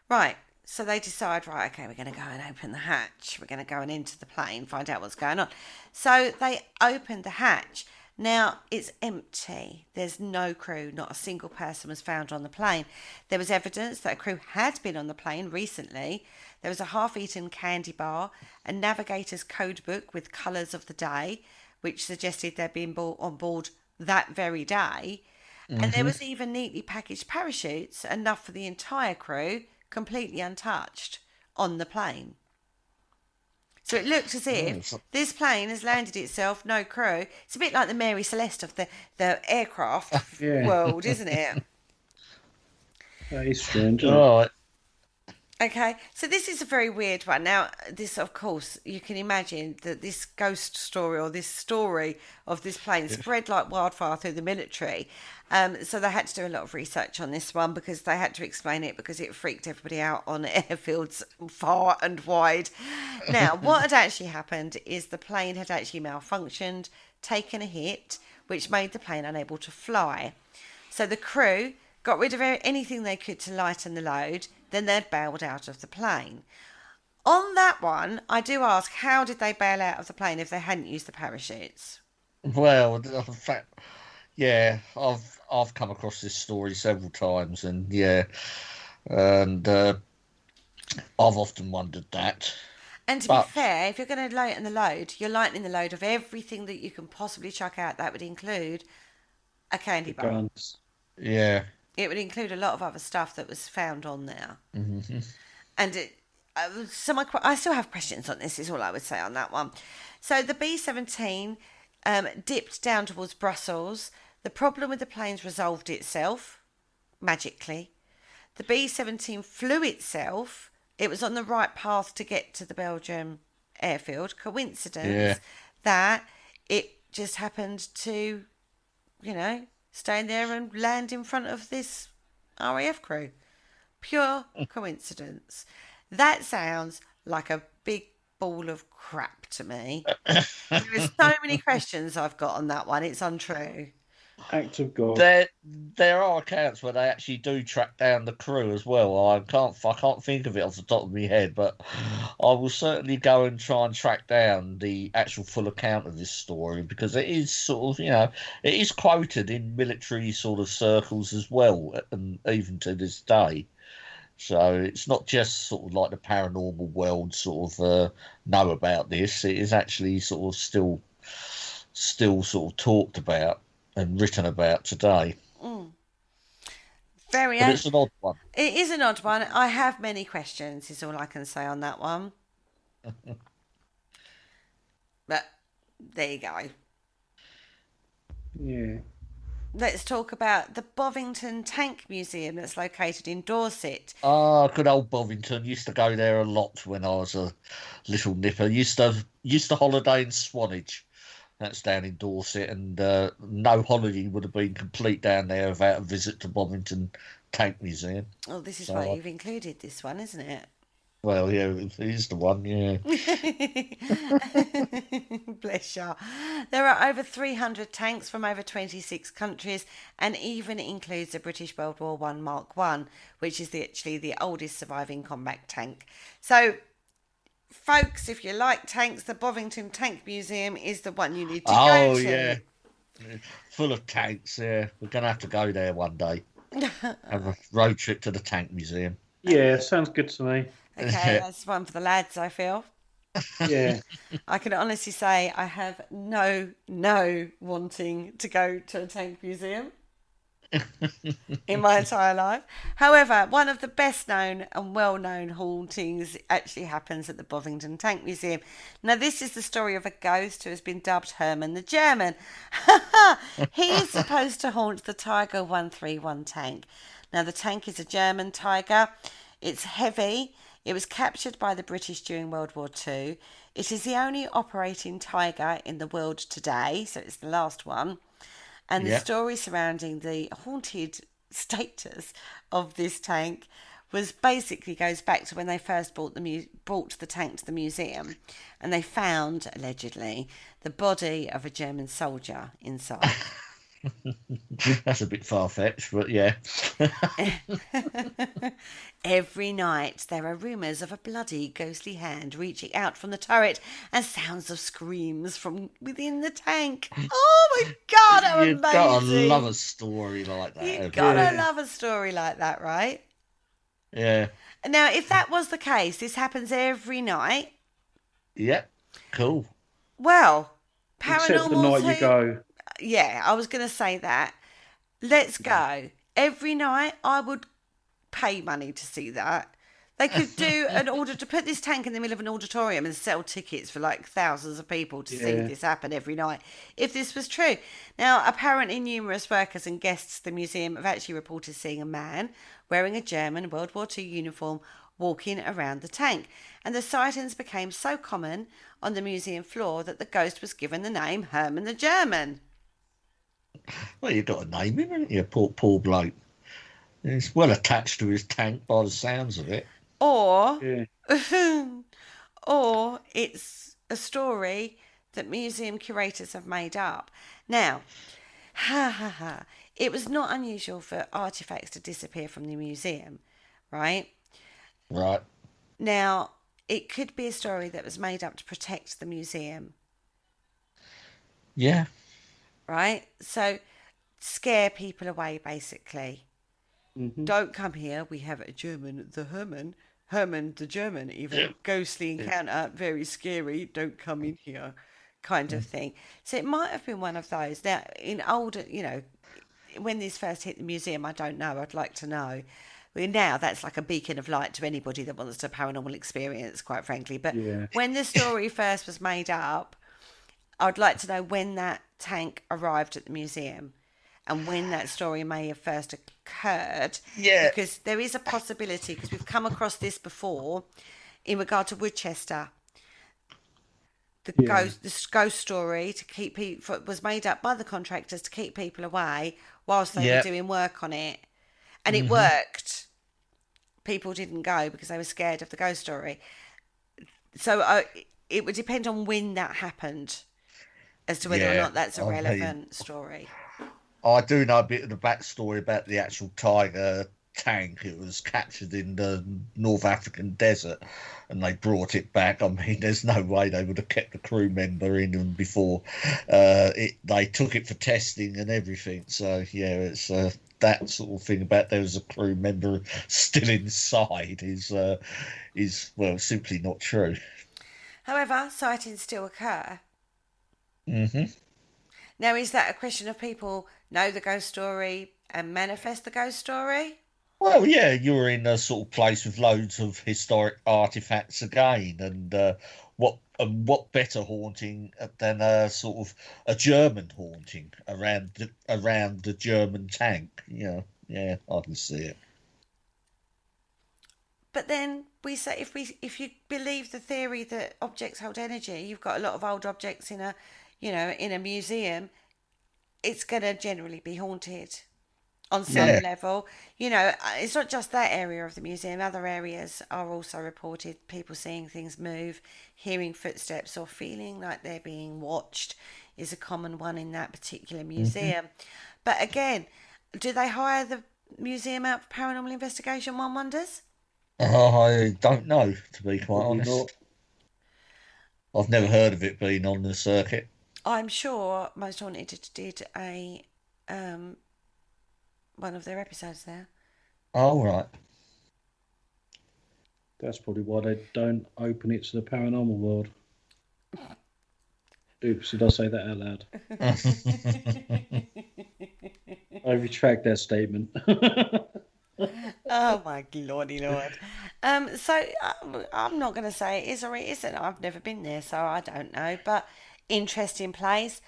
Right. So they decide, right, okay, we're going to go and open the hatch. We're going to go and into the plane, find out what's going on. So they opened the hatch. Now, it's empty. There's no crew. Not a single person was found on the plane. There was evidence that a crew had been on the plane recently. There was a half-eaten candy bar, a navigator's code book with colours of the day, which suggested they'd been on board that very day. Mm-hmm. And there was even neatly packaged parachutes, enough for the entire crew, completely untouched, on the plane. So it looks as if this plane has landed itself, no crew. It's a bit like the Mary Celeste of the aircraft world, isn't it? That is strange. Right. Okay, so this is a very weird one. Now, this, of course, you can imagine that this ghost story or this story of this plane spread like wildfire through the military. So they had to do a lot of research on this one because they had to explain it because it freaked everybody out on airfields far and wide. Now, what had actually happened is the plane had actually malfunctioned, taken a hit, which made the plane unable to fly. So the crew got rid of anything they could to lighten the load, then they'd bailed out of the plane. On that one, I do ask, how did they bail out of the plane if they hadn't used the parachutes? Well, in fact, I've come across this story several times, and I've often wondered that. And to be fair, if you're going to lighten the load, you're lightening the load of everything that you can possibly chuck out. That would include a candy bar. Guns. Yeah. It would include a lot of other stuff that was found on there. Mm-hmm. And I still have questions on this, is all I would say on that one. So the B-17 dipped down towards Brussels. The problem with the planes resolved itself magically. The B-17 flew itself. It was on the right path to get to the Belgium airfield. Coincidence that it just happened to, stay there and land in front of this RAF crew. Pure coincidence. That sounds like a big ball of crap to me. There's so many questions I've got on that one. It's untrue. Act of God. There are accounts where they actually do track down the crew as well. I can't think of it off the top of my head, but I will certainly go and try and track down the actual full account of this story because it is sort of, it is quoted in military sort of circles as well, and even to this day. So it's not just sort of like the paranormal world sort of know about this. It is actually sort of still sort of talked about and written about today. But it's an odd one. It is an odd one. I have many questions, is all I can say on that one. But there you go. Yeah. Let's talk about the Bovington Tank Museum that's located in Dorset. Ah, good old Bovington. Used to go there a lot when I was a little nipper. Used to holiday in Swanage. That's down in Dorset, and no holiday would have been complete down there without a visit to Bovington Tank Museum. Oh, this is why you've included this one, isn't it? Well, yeah, it is the one, yeah. Bless you. There are over 300 tanks from over 26 countries, and even includes a British World War I Mark I, which is actually the oldest surviving combat tank. So, folks, if you like tanks, the Bovington Tank Museum is the one you need to go to. Oh, yeah. Full of tanks, yeah. We're going to have to go there one day. Have a road trip to the Tank Museum. Yeah, sounds good to me. Okay, that's one for the lads, I feel. Yeah. I can honestly say I have no wanting to go to a tank museum in my entire life. However, one of the best known and well-known hauntings actually happens at the Bovington Tank Museum. Now, this is the story of a ghost who has been dubbed Herman the German. He is supposed to haunt the Tiger 131 tank. Now, the tank is a German Tiger. It's heavy. It was captured by the British during World War II. It is the only operating Tiger in the world today, so it's the last one. And the story surrounding the haunted status of this tank basically goes back to when they first brought the tank to the museum, and they found, allegedly, the body of a German soldier inside. That's a bit far-fetched, but yeah. Every night there are rumours of a bloody, ghostly hand reaching out from the turret and sounds of screams from within the tank. Oh my God, how You've amazing! got to love a story like that. You've got to love a story like that, right? Yeah. Now, if that was the case, this happens every night. Yep. Cool. Well, Except the Paranormal night you 2. go. Yeah, I was going to say that. Let's go. Every night I would pay money to see that. They could do an order to put this tank in the middle of an auditorium and sell tickets for like thousands of people to see this happen every night, if this was true. Now, apparently numerous workers and guests at the museum have actually reported seeing a man wearing a German World War II uniform walking around the tank. And the sightings became so common on the museum floor that the ghost was given the name Herman the German. Well, you've got to name him, haven't you? Poor bloke. He's well attached to his tank by the sounds of it. Or, Yeah. or it's a story that museum curators have made up. Now, it was not unusual for artifacts to disappear from the museum, right? Right. Now, it could be a story that was made up to protect the museum, Yeah. right? So, scare people away, basically. Mm-hmm. Don't come here. We have a German, the Herman the German, even ghostly encounter, very scary. Don't come in here, kind of thing. So it might have been one of those. Now, in older, when this first hit the museum, I don't know. I'd like to know. Well, now that's like a beacon of light to anybody that wants a paranormal experience, quite frankly. But when the story first was made up, I'd like to know when that tank arrived at the museum and when that story may have first occurred. Yeah. Because there is a possibility, because we've come across this before in regard to Woodchester. This ghost story was made up by the contractors to keep people away whilst they were doing work on it. And it worked. People didn't go because they were scared of the ghost story. So it would depend on when that happened as to whether or not that's a relevant story. I do know a bit of the backstory about the actual Tiger tank. It was captured in the North African desert and they brought it back. I mean, there's no way they would have kept a crew member in them before. They took it for testing and everything. So, yeah, it's that sort of thing about there was a crew member still inside is well, simply not true. However, sightings still occur. Mm-hmm. Now, is that a question of people know the ghost story and manifest the ghost story? Well, yeah, you're in a sort of place with loads of historic artifacts again, and what better haunting than a sort of a German haunting around the German tank? Yeah, I can see it. But then we say if you believe the theory that objects hold energy, you've got a lot of old objects in a museum, it's going to generally be haunted on some level. It's not just that area of the museum. Other areas are also reported people seeing things move, hearing footsteps, or feeling like they're being watched is a common one in that particular museum. But again, do they hire the museum out for paranormal investigation, one wonders? I don't know, to be quite honest. Not. I've never heard of it being on the circuit. I'm sure Most Haunted did a one of their episodes there. Oh, right. That's probably why they don't open it to the paranormal world. Oops, did I say that out loud? I retract that statement. Oh my lordy lord. So I'm not going to say it is or it isn't. I've never been there, so I don't know. But interesting place.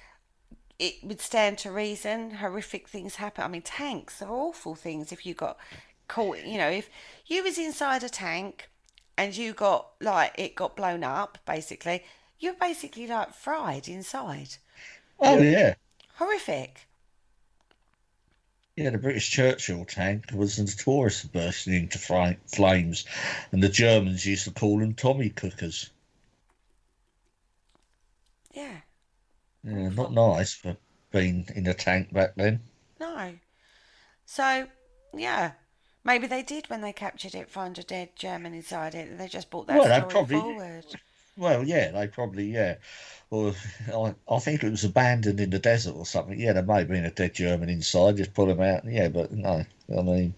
It would stand to reason. Horrific things happen. I mean, tanks are awful things. If you got caught, if you was inside a tank and it got blown up, basically, you're basically like fried inside. Oh, yeah. Horrific. Yeah, the British Churchill tank was notorious for bursting into flames, and the Germans used to call them Tommy cookers. Yeah. Yeah, not Awful. nice for being in a tank back then. No. So, yeah. Maybe they did when they captured it find a dead German inside it. They just brought that Well, they story probably, forward. well, yeah, they probably, yeah. Or I think it was abandoned in the desert or something. Yeah, there may have been a dead German inside. Just pull them out. Yeah, but no, I mean,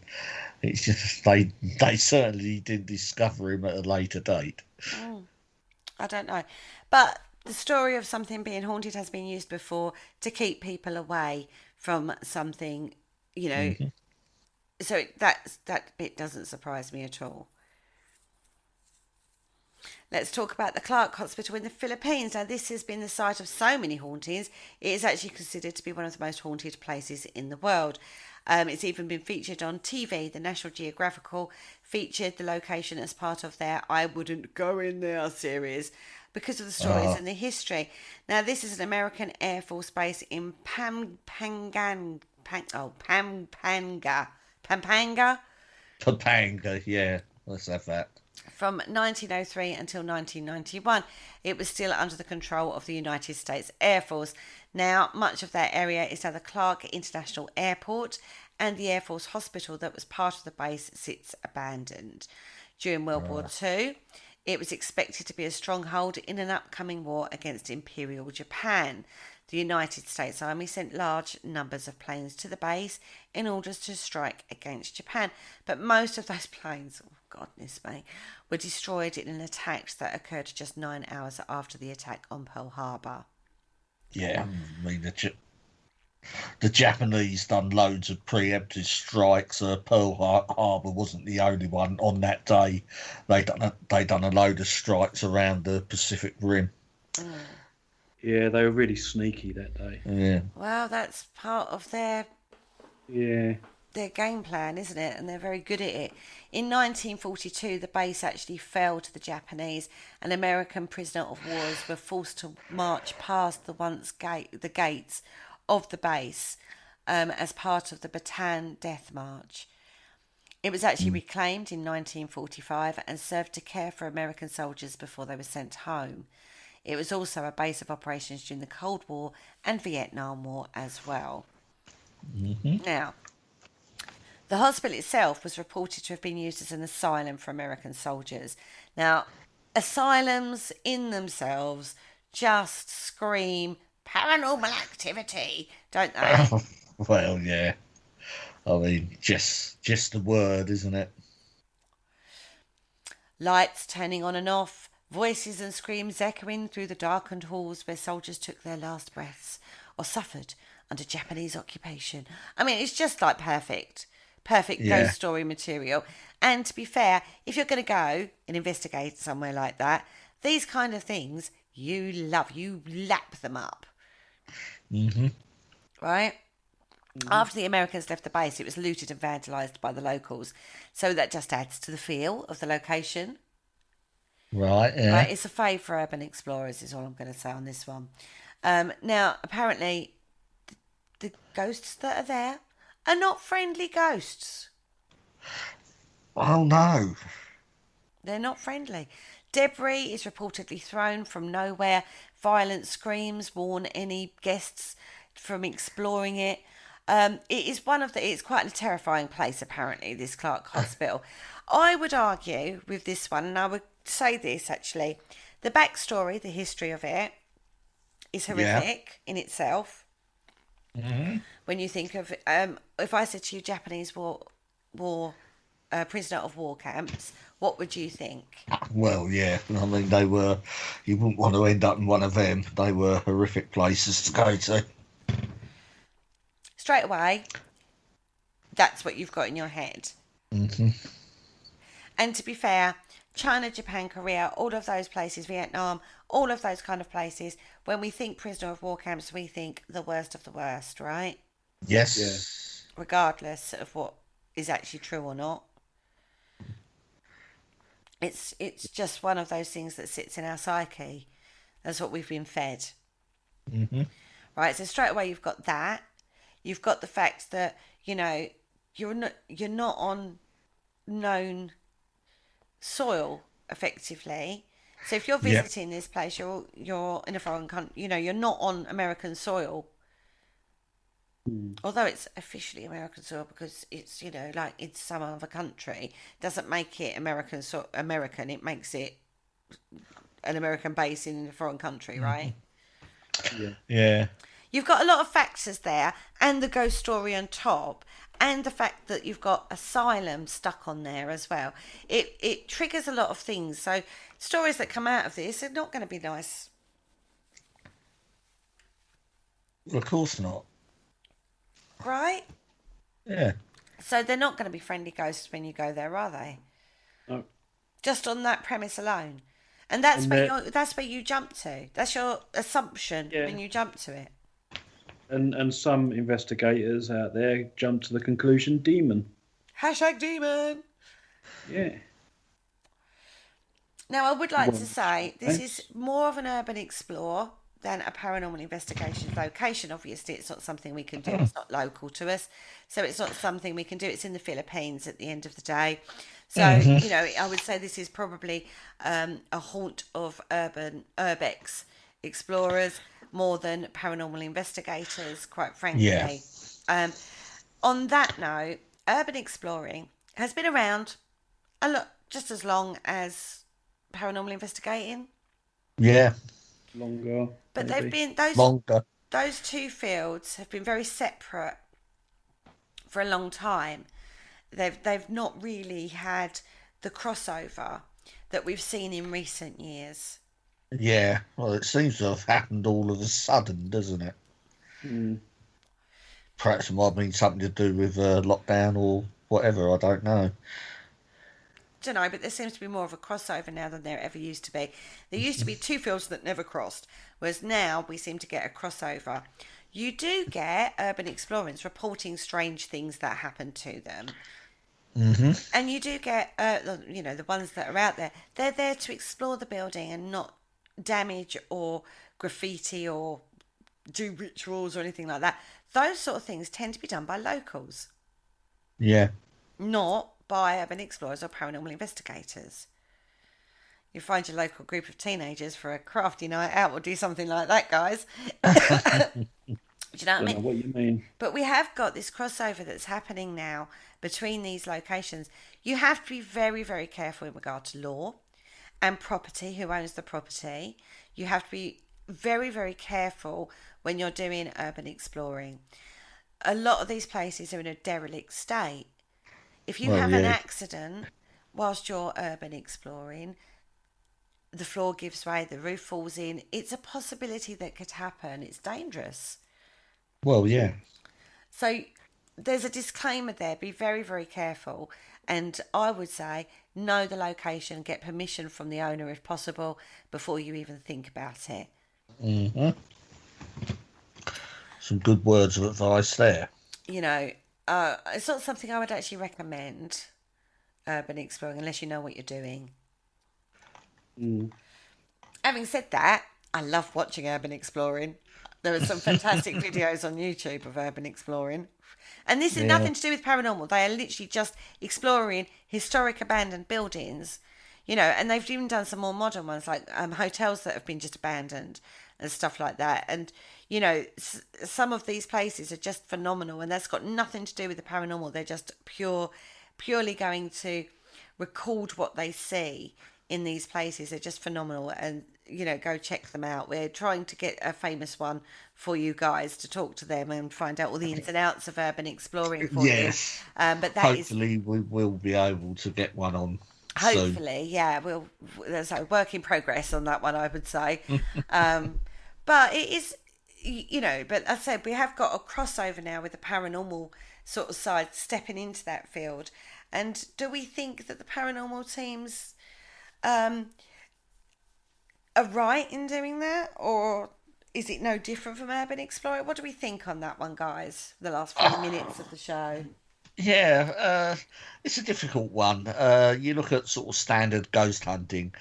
it's just they certainly did discover him at a later date. Mm, I don't know. But the story of something being haunted has been used before to keep people away from something, you know. Hmm. So that bit doesn't surprise me at all. Let's talk about the Clark Hospital in the Philippines. Now, this has been the site of so many hauntings. It is actually considered to be one of the most haunted places in the world. It's even been featured on TV. The National Geographical featured the location as part of their I Wouldn't Go In There series because of the stories Oh, and the history. Now, this is an American Air Force base in Pampanga Topanga, yeah, let's have that. from 1903 until 1991. It was still under the control of the United States Air Force. Now, much of that area is now the Clark International Airport, and the Air Force Hospital that was part of the base sits abandoned. During World War II, it was expected to be a stronghold in an upcoming war against Imperial Japan. The United States Army sent large numbers of planes to the base in order to strike against Japan, but most of those planes, oh goodness me, were destroyed in an attack that occurred just 9 hours after the attack on Pearl Harbor. Yeah, I mean the Japanese done loads of preemptive strikes. Harbor wasn't the only one on that day. They done a load of strikes around the Pacific Rim. Yeah, they were really sneaky that day. Yeah, Well, that's part of Yeah. their game plan, isn't it? And they're very good at it. In 1942, the base actually fell to the Japanese, and American prisoner of wars were forced to march past the gates of the base as part of the Bataan Death March. It was actually reclaimed in 1945 and served to care for American soldiers before they were sent home. It was also a base of operations during the Cold War and Vietnam War as well. Now, the hospital itself was reported to have been used as an asylum for American soldiers. Now, asylums in themselves just scream paranormal activity, don't they? well, yeah. I mean, just the word, isn't it? Lights turning on and off, voices and screams echoing through the darkened halls where soldiers took their last breaths or suffered under Japanese occupation. I mean, it's just like perfect Yeah. ghost story material. And to be fair, if you're going to go and investigate somewhere like that, these kind of things you lap them up, Hmm. right? After the Americans left the base, it was looted and vandalised by the locals. So that just adds to the feel of the location. Right. Right, Yeah. it's a fave for urban explorers, is all I'm going to say on this one. Now, apparently, the ghosts that are there are not friendly ghosts. Oh no. They're not friendly. Debris is reportedly thrown from nowhere. Violent screams warn any guests from exploring it. It's quite a terrifying place, apparently, this Clark Hospital. I would argue with this one, and I would say this actually. The backstory, the history of it, is Yeah. horrific in itself. Hmm. When you think of, if I said to you Japanese war prisoner of war camps, what would you think? Well, yeah. I mean, they were. You wouldn't want to end up in one of them. They were horrific places to go to. Straight away, that's what you've got in your head. Hmm. And to be fair, China, Japan, Korea, all of those places, Vietnam, all of those kind of places, when we think prisoner of war camps, we think the worst of the worst, right? Yes. Regardless of what is actually true or not. It's just one of those things that sits in our psyche. That's what we've been fed. Hmm. Right, so straight away you've got that. You've got the fact that, you're not on known soil effectively. So if you're Yeah. visiting this place, you're in a foreign country. You're not on American soil. Although it's officially American soil because it's like it's some other country, doesn't make it American. It makes it an American base in a foreign country, right? Yeah. You've got a lot of factors there, and the ghost story on top, and the fact that you've got asylum stuck on there as well. It triggers a lot of things. So stories that come out of this are not going to be nice. Of course not. Right? Yeah. So they're not going to be friendly ghosts when you go there, are they? No. Just on that premise alone. And that's where you jump to. That's your assumption when you jump to it. And some investigators out there jump to the conclusion demon. #demon. Yeah. Now, I would like to say this is more of an urban explore than a paranormal investigation location. Obviously, it's not something we can do. It's not local to us. So it's not something we can do. It's in the Philippines at the end of the day. So, I would say this is probably a haunt of urbex explorers more than paranormal investigators, quite frankly. Yeah. On that note, urban exploring has been around a lot, just as long as paranormal investigating. Yeah. Longer. But maybe. they've been those two fields have been very separate for a long time. They've not really had the crossover that we've seen in recent years. Yeah. Well, it seems to have happened all of a sudden, doesn't it? Perhaps it might have been something to do with lockdown or whatever. I don't know. Don't know, but there seems to be more of a crossover now than there ever used to be. There used to be two fields that never crossed, whereas now we seem to get a crossover. You do get urban explorers reporting strange things that happen to them. And you do get, the ones that are out there, they're there to explore the building and not damage or graffiti or do rituals or anything like that. Those sort of things tend to be done by locals. Yeah. Not by urban explorers or paranormal investigators. You find your local group of teenagers for a crafty night out or do something like that, guys. Do you know what I mean? Don't know what you mean. But we have got this crossover that's happening now between these locations. You have to be very, very careful in regard to law and property, who owns the property. You have to be very, very careful when you're doing urban exploring. A lot of these places are in a derelict state. If you have an accident whilst you're urban exploring, the floor gives way, the roof falls in, it's a possibility that could happen. It's dangerous. Well, yeah. So there's a disclaimer there. Be very, very careful. And I would say know the location, get permission from the owner if possible before you even think about it. Some good words of advice there. It's not something I would actually recommend, urban exploring, unless you know what you're doing. Having said that, I love watching urban exploring. There are some fantastic videos on YouTube of urban exploring. And this is nothing to do with paranormal. They are literally just exploring historic abandoned buildings, and they've even done some more modern ones like hotels that have been just abandoned and stuff like that. And, some of these places are just phenomenal, and that's got nothing to do with the paranormal. They're just purely going to record what they see in these places. They're just phenomenal, and go check them out. We're trying to get a famous one for you guys to talk to them and find out all the ins and outs of urban exploring for you. But that hopefully we will be able to get one on. Hopefully, yeah. There's a work in progress on that one, I would say. But it is, but as I said, we have got a crossover now with the paranormal sort of side stepping into that field. And do we think that the paranormal teams are right in doing that, or is it no different from urban explorer? What do we think on that one, guys? The last few minutes of the show. Yeah, it's a difficult one. You look at sort of standard ghost hunting.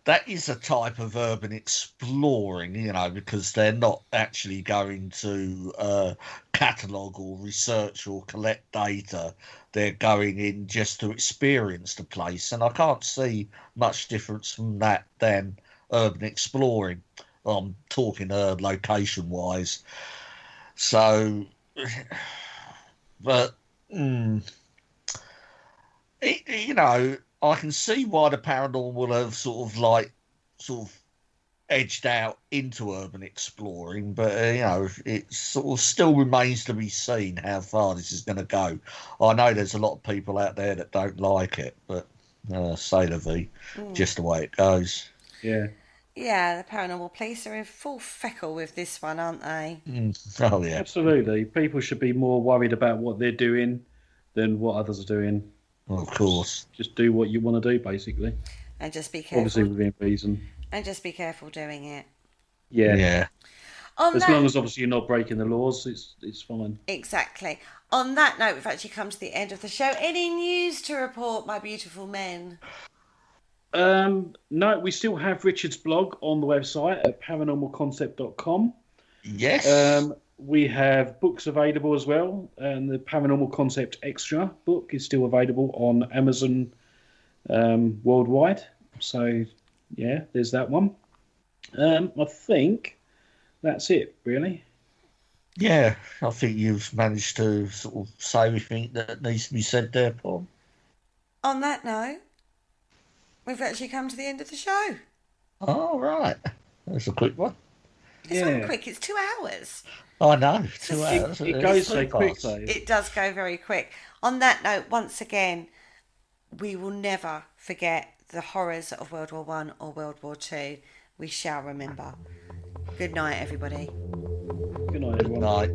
that is a type of urban exploring, you know, because they're not actually going to catalogue or research or collect data. They're going in just to experience the place. And I can't see much difference from that than urban exploring. I'm talking location wise. So, but, you know, I can see why the paranormal have sort of edged out into urban exploring, but you know, it sort of still remains to be seen how far this is going to go. I know there's a lot of people out there that don't like it, but say la vie, just the way it goes. Yeah. Yeah, the paranormal police are in full feckle with this one, aren't they? Oh yeah, Absolutely. People should be more worried about what they're doing than what others are doing. well, of course. Just do what you want to do, basically. And just be careful. Obviously within reason. And just be careful doing it. Yeah. Yeah. On As that, long as obviously you're not breaking the laws, it's fine. exactly. On that note, we've actually come to the end of the show. Any news to report, my beautiful men? No, we still have Richard's blog on the website at paranormalconcept.com. Yes. We have books available as well, and the Paranormal Concept Extra book is still available on Amazon worldwide. So, yeah, there's that one. I think that's it, really. Yeah, I think you've managed to sort of say everything that needs to be said there, Paul. On that note, we've actually come to the end of the show. Oh, right. That's a quick one. It's not quick, it's 2 hours. I know, 2 hours. It goes so quick, though. It does go very quick. On that note, once again, we will never forget the horrors of World War One or World War Two. We shall remember. Good night, everybody. Good night, Good everyone. night.